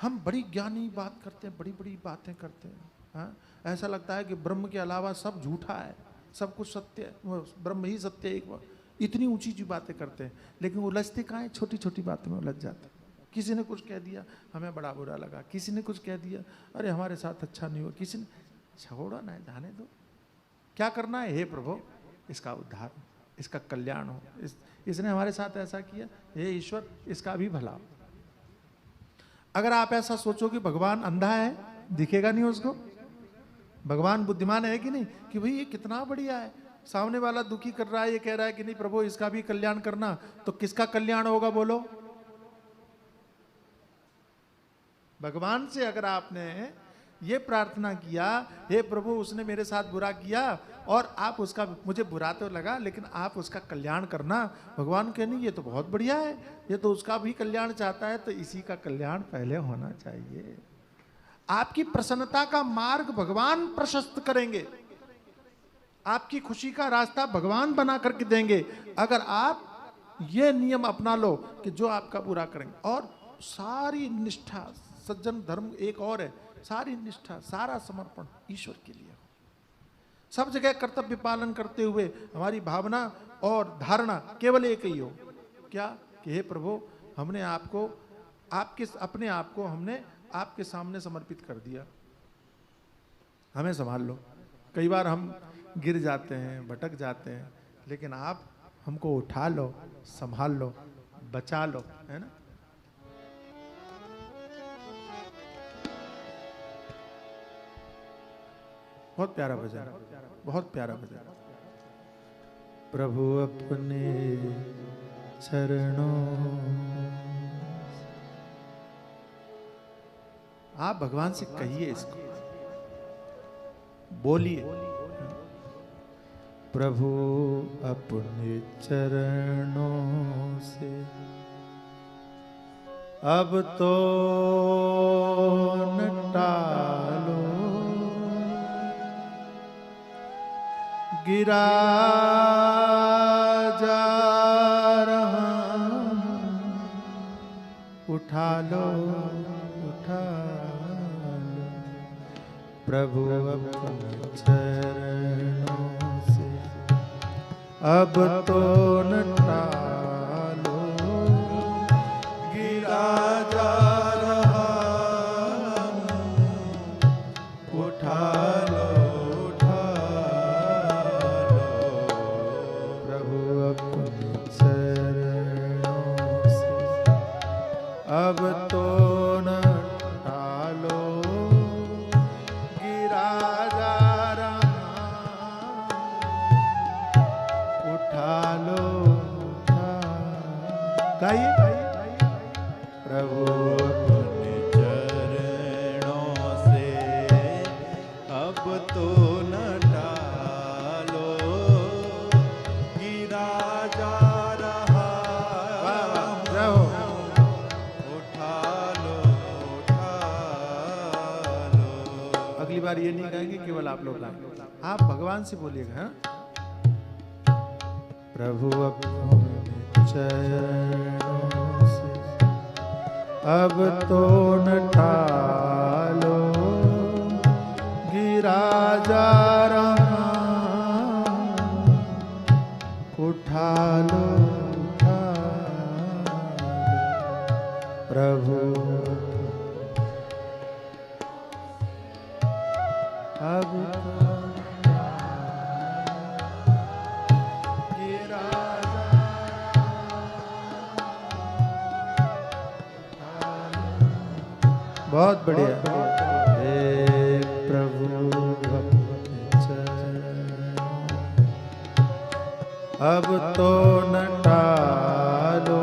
हम बड़ी ज्ञानी बात करते हैं, बड़ी बड़ी बातें करते हैं, हाँ? ऐसा लगता है कि ब्रह्म के अलावा सब झूठा है, सब कुछ सत्य है, ब्रह्म ही सत्य है। एक इतनी ऊंची ऊंची बातें करते हैं, लेकिन उलझते कहाँ हैं? छोटी छोटी बातों में उलझ जाते हैं। किसी ने कुछ कह दिया, हमें बड़ा बुरा लगा, किसी ने कुछ कह दिया, अरे हमारे साथ अच्छा नहीं हुआ, किसी ने, छोड़ो ना, जाने दो। क्या करना है? हे प्रभु इसका उद्धार, इसका कल्याण हो, इसने हमारे साथ ऐसा किया, हे ईश्वर इसका भी भला हो। अगर आप ऐसा सोचो कि भगवान अंधा है, दिखेगा नहीं उसको, भगवान बुद्धिमान है कि नहीं, कि भाई ये कितना बढ़िया है, सामने वाला दुखी कर रहा है, ये कह रहा है कि नहीं प्रभु इसका भी कल्याण करना, तो किसका कल्याण होगा बोलो? भगवान से अगर आपने ये प्रार्थना किया, हे प्रभु उसने मेरे साथ बुरा किया और आप उसका, मुझे बुरा तो लगा लेकिन आप उसका कल्याण करना, भगवान कहे नहीं ये तो बहुत बढ़िया है, ये तो उसका भी कल्याण चाहता है, तो इसी का कल्याण पहले होना चाहिए। आपकी प्रसन्नता का मार्ग भगवान प्रशस्त करेंगे, आपकी खुशी का रास्ता भगवान बना करके देंगे, अगर आप ये नियम अपना लो कि जो आपका बुरा करेंगे। और सारी निष्ठा, सज्जन धर्म एक और है, सारी निष्ठा, सारा समर्पण ईश्वर के लिए हो। सब जगह कर्तव्य पालन करते हुए हमारी भावना और धारणा केवल एक ही हो, क्या? कि हे प्रभु हमने आपको, आपके अपने आप को हमने आपके सामने समर्पित कर दिया, हमें संभाल लो। कई बार हम गिर जाते हैं, भटक जाते हैं, लेकिन आप हमको उठा लो, संभाल लो, बचा लो, है ना? बहुत प्यारा भजन, बहुत प्यारा भजन। प्रभु अपने चरणों, आप भगवान से कहिए, इसको बोलिए, प्रभु अपने चरणों से अब तो न टालो, गिरा जा रहा उठा लो उठा लो प्रभु अपने चरणों से अब तो न टालो गिरा जा रहा हूं उठा लो प्रभु अपने चरणों से अब तो न टालो गिरा जा रहा उठा लो गाइए प्रभु अपने चरणों से अब तो न टालो गिरा जा रहा उठा लो अगली बार ये नहीं कहेंगे केवल आप लोग आप भगवान से बोलिएगा हाँ? प्रभु अपने चरणों से अब तो न टालो गिरा जा रहा उठा लो प्रभु अब बहुत बढ़िया हे प्रभु अब तो न टालो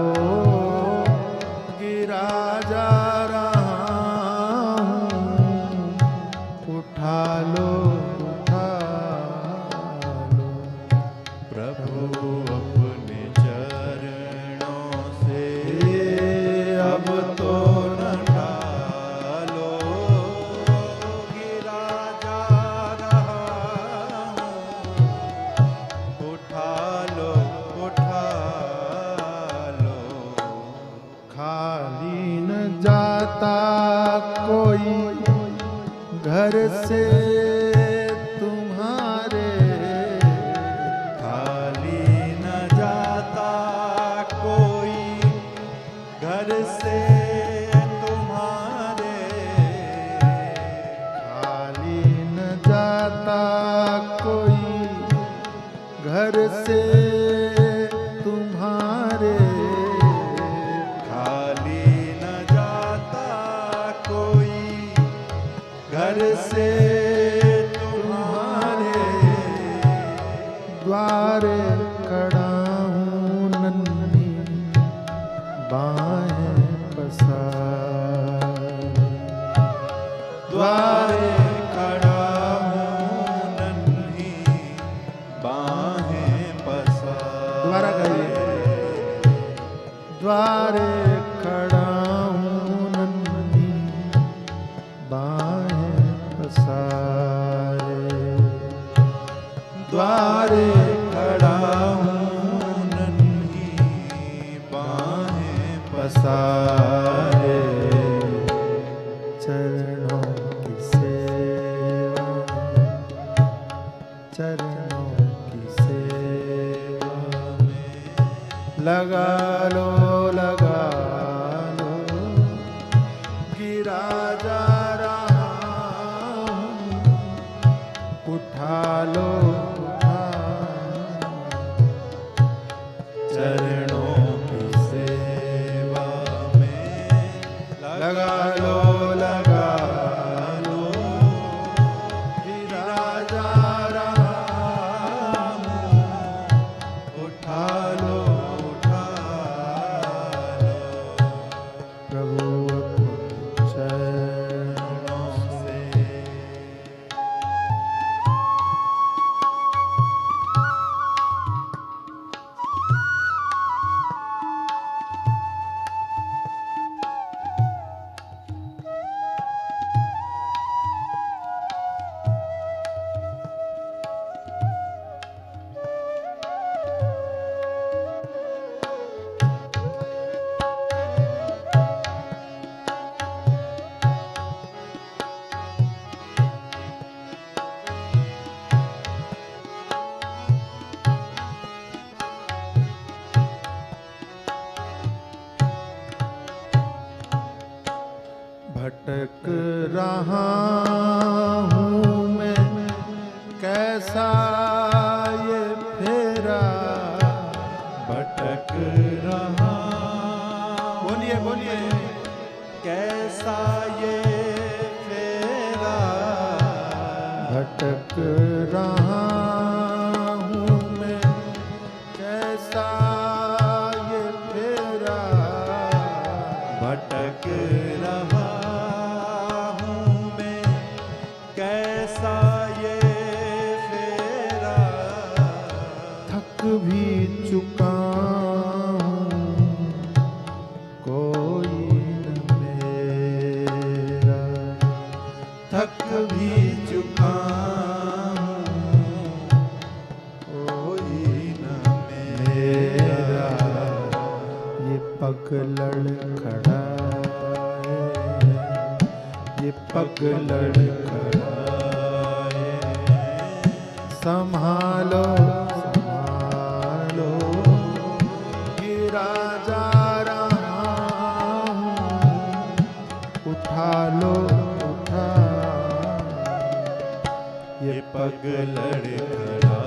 गिरा जा रहा हूं उठा लो प्रभु अपने चरणों से अब तो न कोई घर से तुम्हारे खाली न जाता कोई घर से तुम्हारे खाली न जाता कोई घर से तुम्हारे घर से तुम्हारे द्वारे खड़ा हूँ नन्ही बाहें पसार द्वारे खड़ा हूँ नन्ही बाहें पसार दोबारा कहिए द्वारे खड़ा हूँ नन्ही बाहें पसारे द्वारे खड़ा हूँ नन्ही बाहें पसारे चरणों की सेवा चरणों की सेवा में लगा लो गिरा जा उठा लो चरणों की सेवा में लगा लो गिरा जा रहा उठा लो भटक रहा हूँ मैं कैसा ये फेरा, भटक रहा बोलिए बोलिए कैसा ये फेरा, भटक रहा हूँ मैं कैसा ये फेरा, भटक रहा हूँ मैं कैसा ये फेरा, थक भी चुका हूँ कोई न मेरा, थक भी चुका हूँ कोई न मेरा, ये पगलड़ खड़ा है, ये पगलड़ खड़ा है, संभालो संभालो गिरा जा रहा हूँ, उठा लो उठा, ये पगलड़ खड़ा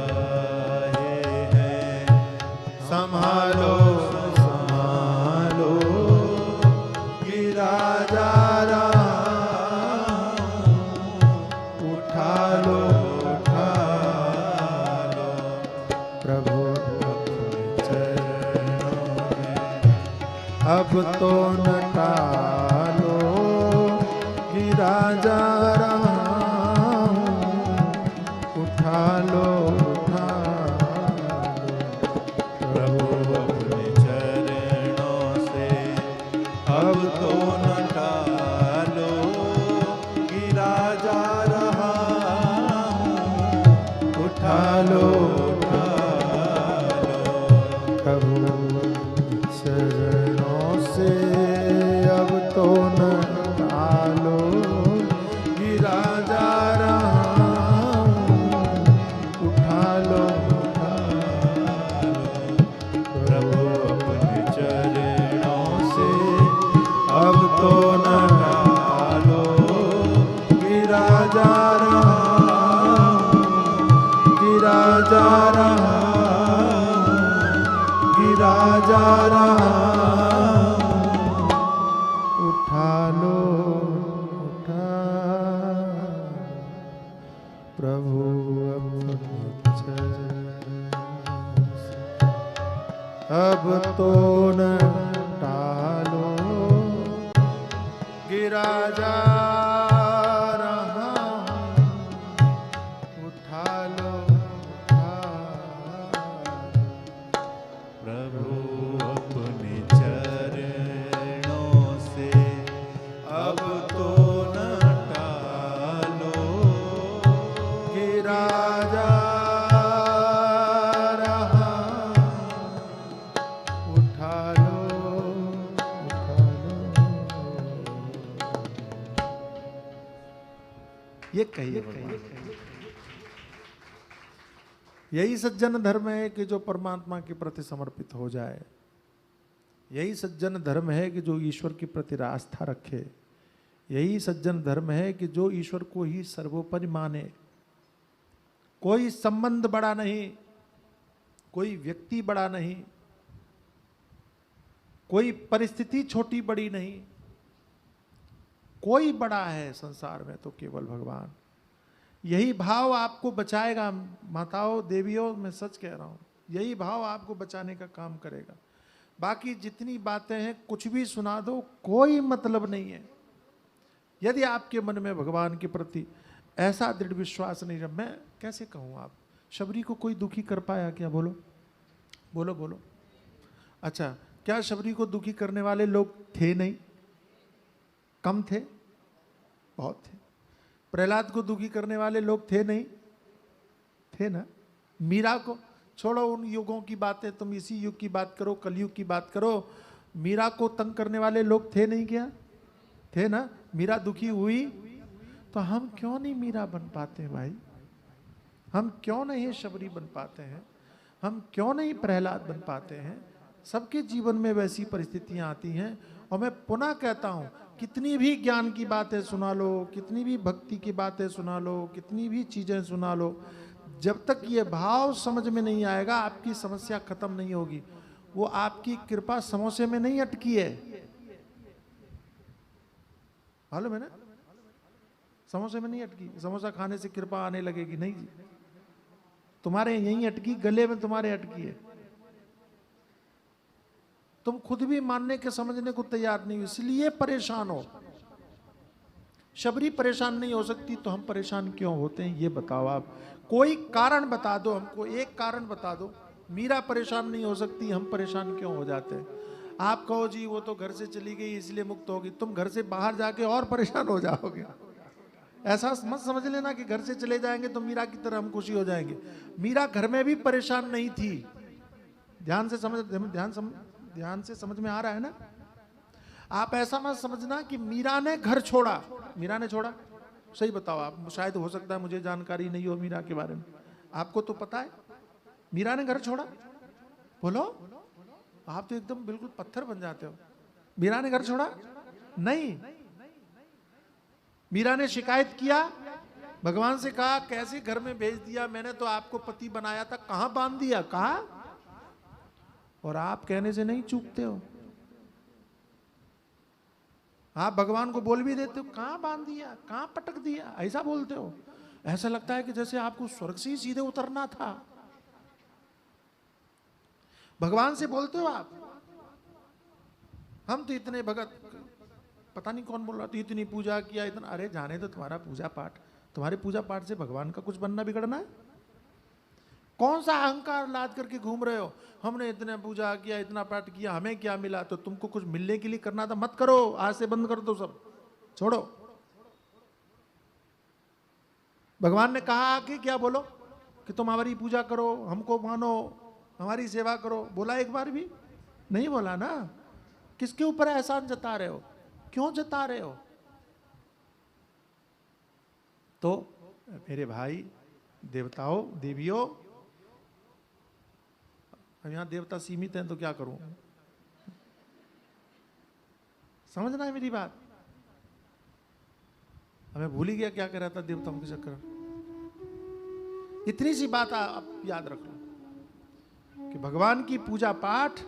है, संभालो संभालो गिरा जा रहा हूँ, उठा लो उठा लो प्रभु अपने चरणों में, अब तो न टालो गिरा जा रहा हूँ, उठा लो उठा लो प्रभु अपने चरणों से अब तो न टालो, गिरा जा रहा हूँ, उठा लो उठा प्रभु चरणों से अब तो न टालो गिरा जा रहा हूँ, उठा लो उठा प्रभु अपने चरणों से अब तो न टालो गिरा जा रहा हूँ, गिरा जा रहा हूँ, गिरा जा रहा हूँ, उठा लो उठा प्रभु अपने चरणों से अब तो न टालो गिरा जा रहा हूँ, उठा लो उठा प्रभु अपने चरणों से अब तो न टालो, गिरा जा रहा हूँ, उठा लो उठा लो। ये कहिए यही सज्जन धर्म है कि जो परमात्मा के प्रति समर्पित हो जाए, यही सज्जन धर्म है कि जो ईश्वर के प्रति आस्था रखे, यही सज्जन धर्म है कि जो ईश्वर को ही सर्वोपरि माने। कोई संबंध बड़ा नहीं, कोई व्यक्ति बड़ा नहीं, कोई परिस्थिति छोटी बड़ी नहीं, कोई बड़ा है संसार में तो केवल भगवान। यही भाव आपको बचाएगा माताओं देवियों, मैं सच कह रहा हूं, यही भाव आपको बचाने का काम करेगा। बाकी जितनी बातें हैं कुछ भी सुना दो, कोई मतलब नहीं है। यदि आपके मन में भगवान के प्रति ऐसा दृढ़ विश्वास नहीं है, मैं कैसे कहूँ, आप शबरी को कोई दुखी कर पाया क्या? बोलो बोलो बोलो। अच्छा, क्या शबरी को दुखी करने वाले लोग थे? नहीं, कम थे, बहुत थे। प्रहलाद को दुखी करने वाले लोग थे? नहीं थे ना। मीरा को छोड़ो, उन युगों की बातें, तुम इसी युग की बात करो, कलयुग की बात करो। मीरा को तंग करने वाले लोग थे? नहीं क्या थे ना। मीरा दुखी हुई तो हम क्यों नहीं मीरा बन पाते हैं भाई? हम क्यों नहीं शबरी बन पाते हैं? हम क्यों नहीं प्रहलाद बन पाते हैं? सबके जीवन में वैसी परिस्थितियां आती हैं। और मैं पुनः कहता हूं, कितनी भी ज्ञान की बातें सुना लो, कितनी भी भक्ति की बातें सुना लो, कितनी भी चीजें सुना लो, जब तक ये भाव समझ में नहीं आएगा आपकी समस्या खत्म नहीं होगी। वो आपकी कृपा समोसे में नहीं अटकी है, मालूम है ना? समोसे में नहीं अटकी, समोसा खाने से कृपा आने लगेगी, नहीं जी। तुम्हारे यहीं अटकी, गले में तुम्हारे अटकी है। तुम खुद भी मानने के समझने को तैयार नहीं हो, इसलिए परेशान हो। शबरी परेशान नहीं हो सकती तो हम परेशान क्यों होते हैं ये बताओ आप। कोई कारण बता दो हमको, एक कारण बता दो। मीरा परेशान नहीं हो सकती, हम परेशान क्यों हो जाते हैं? आप कहो जी वो तो घर से चली गई इसलिए मुक्त होगी, तुम घर से बाहर जाके और परेशान हो जाओगे। ऐसा मत समझ लेना कि घर से चले जाएंगे तो मीरा की तरह हम खुशी हो जाएंगे। मीरा घर में भी परेशान नहीं थी। ध्यान से समझ में आ रहा है ना? आप ऐसा मत समझना कि मीरा ने घर छोड़ा। मीरा ने छोड़ा? सही बताओ आप, शायद हो सकता है मुझे जानकारी नहीं हो मीरा के बारे में, आपको तो पता है मीरा ने घर छोड़ा? बोलो, आप तो एकदम बिल्कुल पत्थर बन जाते हो। मीरा ने घर छोड़ा? नहीं। मीरा ने शिकायत किया, भगवान से कहा कैसे घर में भेज दिया, मैंने तो आपको पति बनाया था, कहां बांध दिया, कहा? और आप कहने से नहीं चूकते हो, आप भगवान को बोल भी देते हो, कहां बांध दिया, कहां पटक दिया, ऐसा बोलते हो। ऐसा लगता है कि जैसे आपको स्वर्ग से ही सीधे उतरना था। भगवान से बोलते हो आप, हम तो इतने भगत, पता नहीं कौन बोल रहा था, इतनी पूजा किया, इतना। अरे जाने तो तुम्हारा पूजा पाठ, तुम्हारे पूजा पाठ से भगवान का कुछ बनना बिगड़ना है? कौन सा अहंकार लाद करके घूम रहे हो? हमने इतना पूजा किया, इतना पाठ किया, हमें क्या मिला? तो तुमको कुछ मिलने के लिए करना था, मत करो, आज से बंद कर दो, सब छोड़ो। भगवान ने कहा कि क्या बोलो कि तुम हमारी पूजा करो, हमको मानो, हमारी सेवा करो, बोला एक बार भी नहीं बोला ना। किसके ऊपर एहसान जता रहे हो, क्यों जता रहे हो? तो मेरे भाई, देवताओं, देवियों, अब यहां देवता सीमित हैं तो क्या करूं, समझना है मेरी बात। हमें भूल ही गया क्या कह रहा था देवताओं के चक्कर। इतनी सी बात आप याद रख लो कि भगवान की पूजा पाठ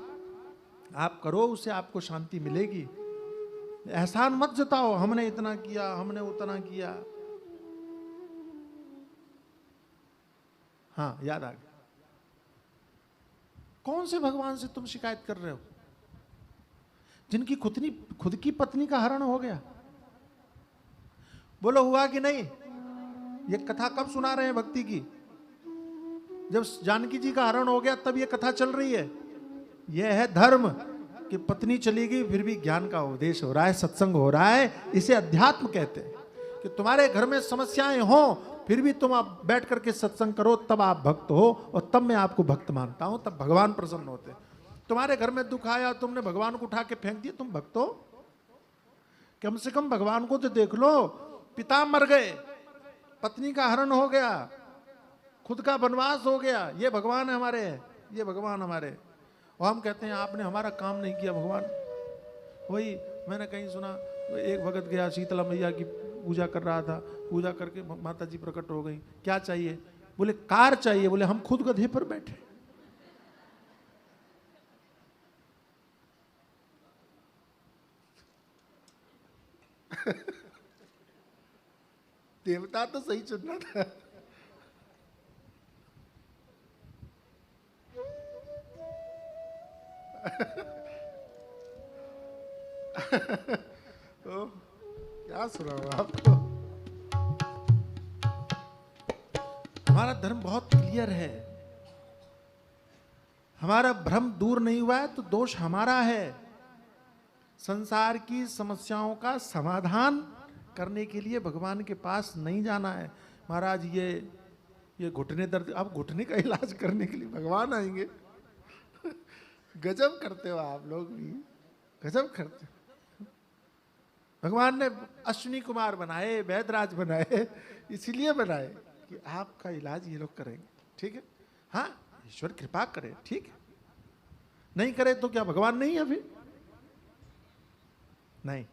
आप करो, उससे आपको शांति मिलेगी। एहसान मत जताओ, हमने इतना किया, हमने उतना किया। हाँ, याद आ गया। कौन से भगवान से तुम शिकायत कर रहे हो जिनकी खुद की पत्नी का हरण हो गया? बोलो हुआ कि नहीं? ये कथा कब सुना रहे हैं भक्ति की? जब जानकी जी का हरण हो गया तब ये कथा चल रही है। यह है धर्म कि पत्नी चली गई फिर भी ज्ञान का उपदेश हो रहा है, सत्संग हो रहा है। इसे अध्यात्म कहते हैं कि तुम्हारे घर में समस्याएं हो फिर भी तुम आप बैठ करके सत्संग करो, तब आप भक्त हो, और तब मैं आपको भक्त मानता हूं, तब भगवान प्रसन्न होते हैं। तुम्हारे घर में दुख आया, तुमने भगवान को उठा के फेंक दिया, तुम भक्त हो? कम से कम भगवान को तो देख लो। पिता मर गए, पत्नी का हरण हो गया, खुद का वनवास हो गया, ये भगवान है हमारे, ये भगवान हमारे। और हम कहते हैं आपने हमारा काम नहीं किया भगवान। वही मैंने कहीं सुना, एक भगत गया शीतला मैया की पूजा कर रहा था, पूजा करके माता जी प्रकट हो गई, क्या चाहिए? बोले कार चाहिए। बोले हम खुद गधे पर बैठे। देवता तो सही चुनना था। तो क्या सुनाऊं आपको? हमारा धर्म बहुत क्लियर है। हमारा भ्रम दूर नहीं हुआ है तो दोष हमारा है। संसार की समस्याओं का समाधान करने के लिए भगवान के पास नहीं जाना है। महाराज ये घुटने दर्द, अब घुटने का इलाज करने के लिए भगवान आएंगे? गजब करते हो आप लोग भी, गजब करते हो। भगवान ने अश्विनी कुमार बनाए, वैदराज बनाए, इसीलिए बनाए कि आपका इलाज ये लोग करेंगे। ठीक है, हाँ ईश्वर कृपा करे, ठीक है। नहीं करे तो क्या भगवान नहीं है? अभी नहीं,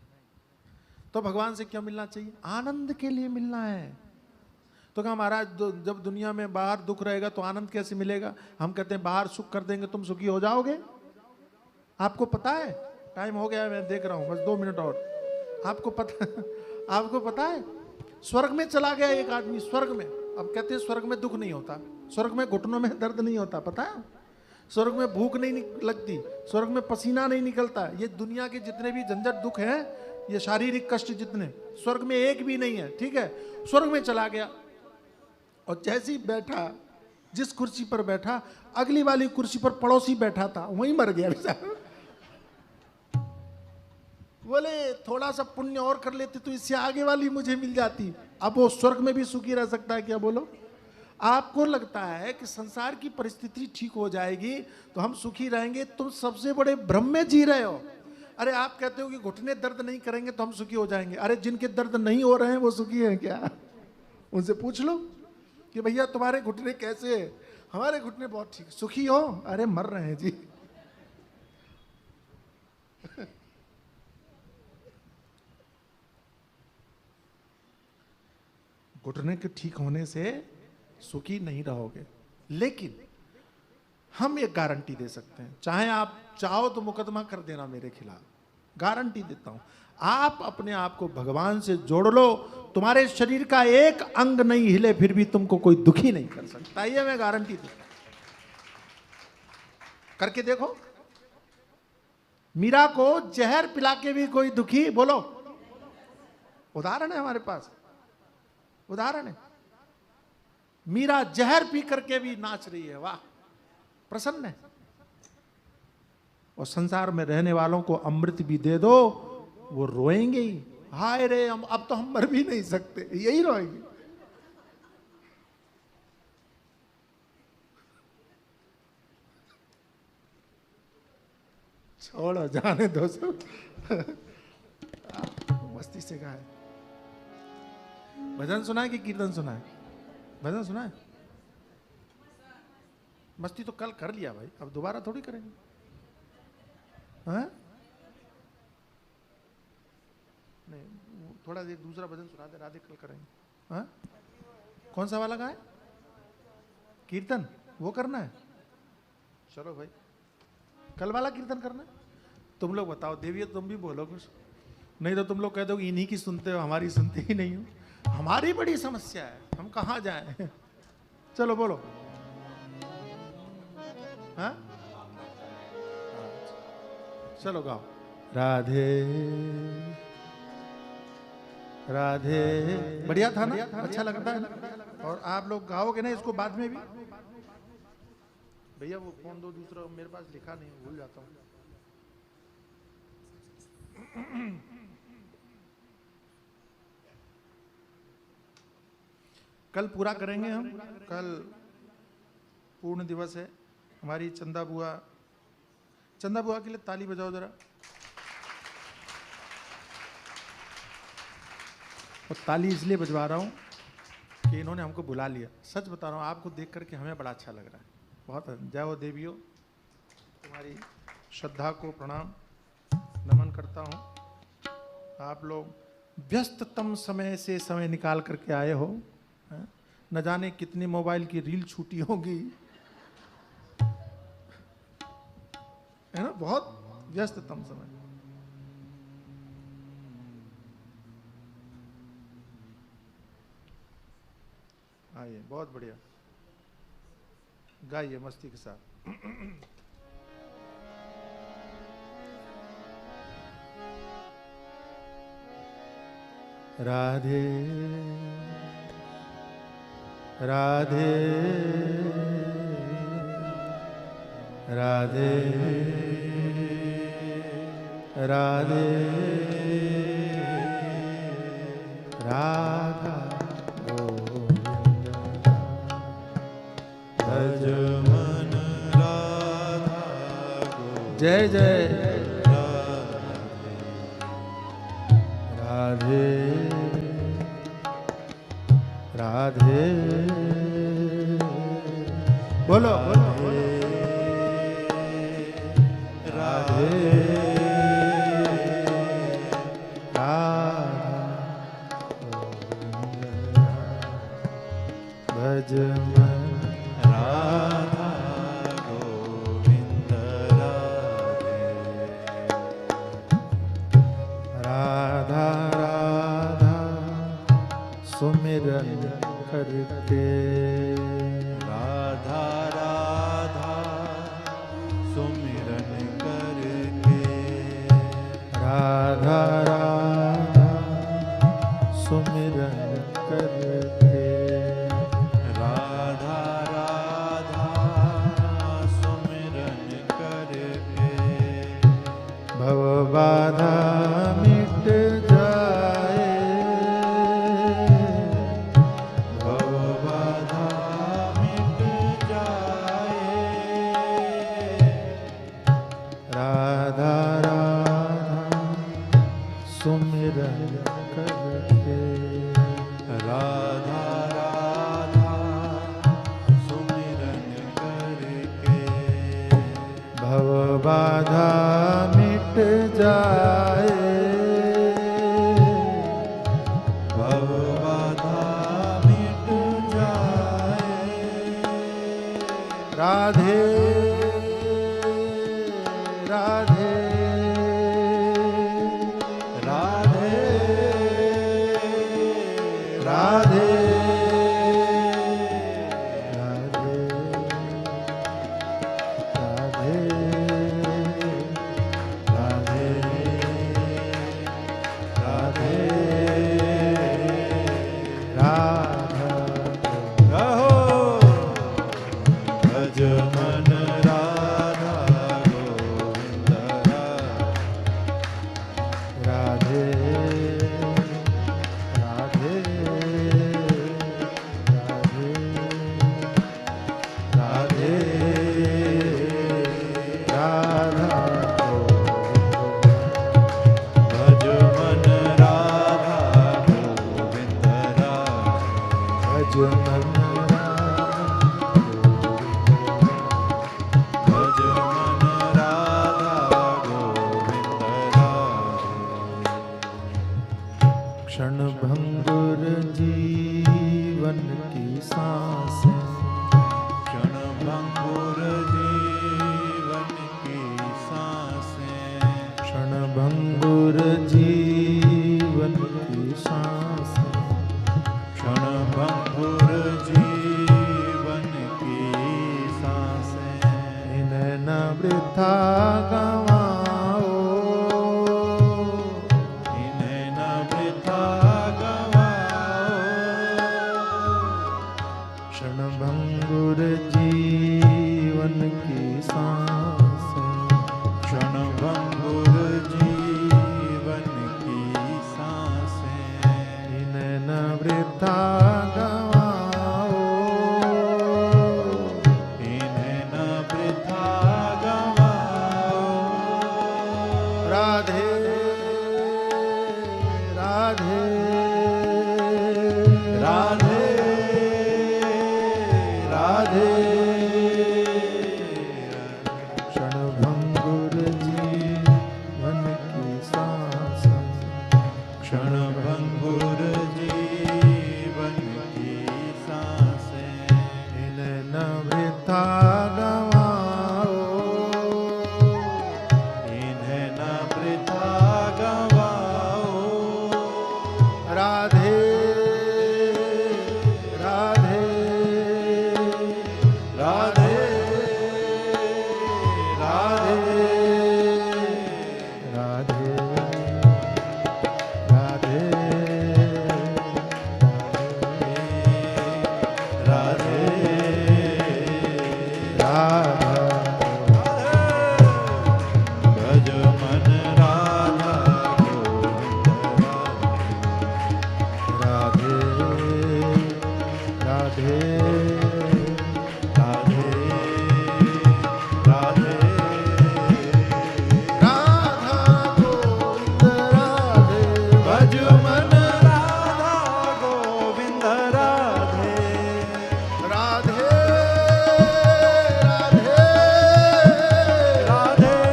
तो भगवान से क्यों मिलना चाहिए? आनंद के लिए मिलना है। तो कहा महाराज जब दुनिया में बाहर दुख रहेगा तो आनंद कैसे मिलेगा? हम कहते हैं बाहर सुख कर देंगे तुम सुखी हो जाओगे। आपको पता है, टाइम हो गया है, मैं देख रहा हूं, बस 2 मिनट और। आपको पता है स्वर्ग में चला गया एक आदमी, स्वर्ग में। अब कहते हैं स्वर्ग में दुख नहीं होता, स्वर्ग में घुटनों में दर्द नहीं होता, पता है? स्वर्ग में भूख नहीं लगती, स्वर्ग में पसीना नहीं निकलता। ये दुनिया के जितने भी झंझट दुख हैं, ये शारीरिक कष्ट जितने, स्वर्ग में एक भी नहीं है। ठीक है, स्वर्ग में चला गया और जैसे ही बैठा, जिस कुर्सी पर बैठा, अगली वाली कुर्सी पर पड़ोसी बैठा था, वहीं मर गया बेचारा। बोले थोड़ा सा पुण्य और कर लेते तो इससे आगे वाली मुझे मिल जाती। अब वो स्वर्ग में भी सुखी रह सकता है क्या? बोलो। आपको लगता है कि संसार की परिस्थिति ठीक हो जाएगी तो हम सुखी रहेंगे? तुम सबसे बड़े भ्रम में जी रहे हो। अरे आप कहते हो कि घुटने दर्द नहीं करेंगे तो हम सुखी हो जाएंगे। अरे जिनके दर्द नहीं हो रहे हैं वो सुखी हैं क्या? उनसे पूछ लो कि भैया तुम्हारे घुटने कैसे है? हमारे घुटने बहुत ठीक। सुखी हो? अरे मर रहे हैं जी। घुटने के ठीक होने से सुखी नहीं रहोगे, लेकिन हम एक गारंटी दे सकते हैं, चाहे आप चाहो तो मुकदमा कर देना मेरे खिलाफ, गारंटी देता हूं। आप अपने आप को भगवान से जोड़ लो, तुम्हारे शरीर का एक अंग नहीं हिले फिर भी तुमको कोई दुखी नहीं कर सकता। ये मैं गारंटी देता हूं, करके देखो। मीरा को जहर पिला के भी कोई दुखी, बोलो, उदाहरण है हमारे पास, उदाहरण है। मीरा जहर पी करके भी नाच रही है, वाह, प्रसन्न है। और संसार में रहने वालों को अमृत भी दे दो, वो रोएंगे ही, हाय रे हम अब तो हम मर भी नहीं सकते, यही रोएंगे। छोड़ो, जाने दो सब। मस्ती से कहा है। भजन सुना है कि कीर्तन सुना है? भजन सुना है। मस्ती तो कल कर लिया भाई, अब दोबारा थोड़ी करेंगे। हाँ? नहीं, थोड़ा देर दूसरा भजन सुना दे, राधे कल करेंगे। हाँ? कौन सा वाला गाए? कीर्तन वो करना है? चलो भाई, कल वाला कीर्तन करना है। तुम लोग बताओ, देविया तुम भी बोलो कुछ, नहीं तो तुम लोग कह दो कि इन्हीं की सुनते हो, हमारी सुनते ही नहीं हो। हमारी बड़ी समस्या है, हम कहां जाएं? चलो बोलो। हाँ? चलो गाओ। राधे राधे, बढ़िया था ना? अच्छा लगता है। और आप लोग गाओगे ना इसको बाद में भी? भैया वो फोन दो दूसरा, मेरे पास लिखा नहीं, भूल जाता हूँ। कल पूरा करेंगे हम, कल पूर्ण दिवस है। हमारी चंदा बुआ के लिए ताली बजाओ जरा। और ताली इसलिए बजवा रहा हूँ कि इन्होंने हमको बुला लिया। सच बता रहा हूँ, आपको देख करके हमें बड़ा अच्छा लग रहा है। बहुत जय हो देवियों, तुम्हारी श्रद्धा को प्रणाम नमन करता हूँ। आप लोग व्यस्ततम समय से समय निकाल करके आए हो। न जाने कितनी मोबाइल की रील छूटी होगी, है ना? बहुत व्यस्ततम समय। आइए, बहुत बढ़िया, गाइए मस्ती के साथ। राधे राधे राधे राधे राधा गोविंद भज मन राधा गोविंद। जय जय राधे राधे, बोलो बोलो, राधे राधे बाधा मिट जाए, भव बाधा मिट जाए। राधे राधे राधे राधे क्षण भंगुर जीवन की सांसें, क्षण भंगुर जीवन की सांसें, क्षण भंगुर जीवन की सांसें, क्षण भंगुर जीवन की सांसें, इन्हें न वृथा गवाओ, इन्हें न वृथा गवाओ। क्षण भंगुर जीवन की सांसें, क्षण भंगुर जीवन की सांसें, इन्हें न वृथा गवाओ, इन्हें न वृथा गवाओ। राधे राधे राधे राधे क्षण भंगुर जीवन की सांसें, क्षण भंगुर जीवन की सांसें, इन्हें न वृथा गवाओ, इन्हें न वृथा गवाओ। राधे राधे राधे राधे राधे राधे राधे राधा भज मन राधा गोविंद राधे राधे राधे राधे राधा गोविंद राधे भज मन राधा गोविंद राधे राधे राधे राधे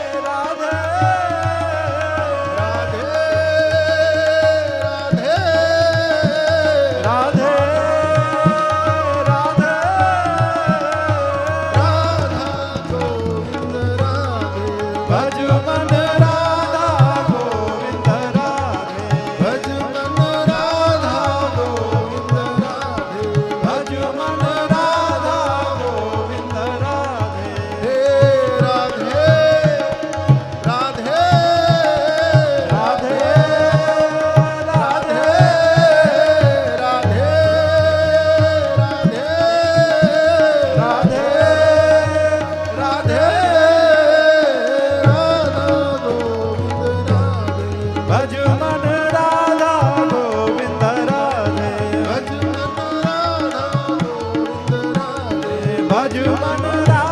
राधे राधे राधे राधे राधा गोविंद राधे भज मन राधा गोविंद राधे भज मन राधा गोविंद राधे भज मन राधा गोविंद राधे राधे राधे भज मन राधा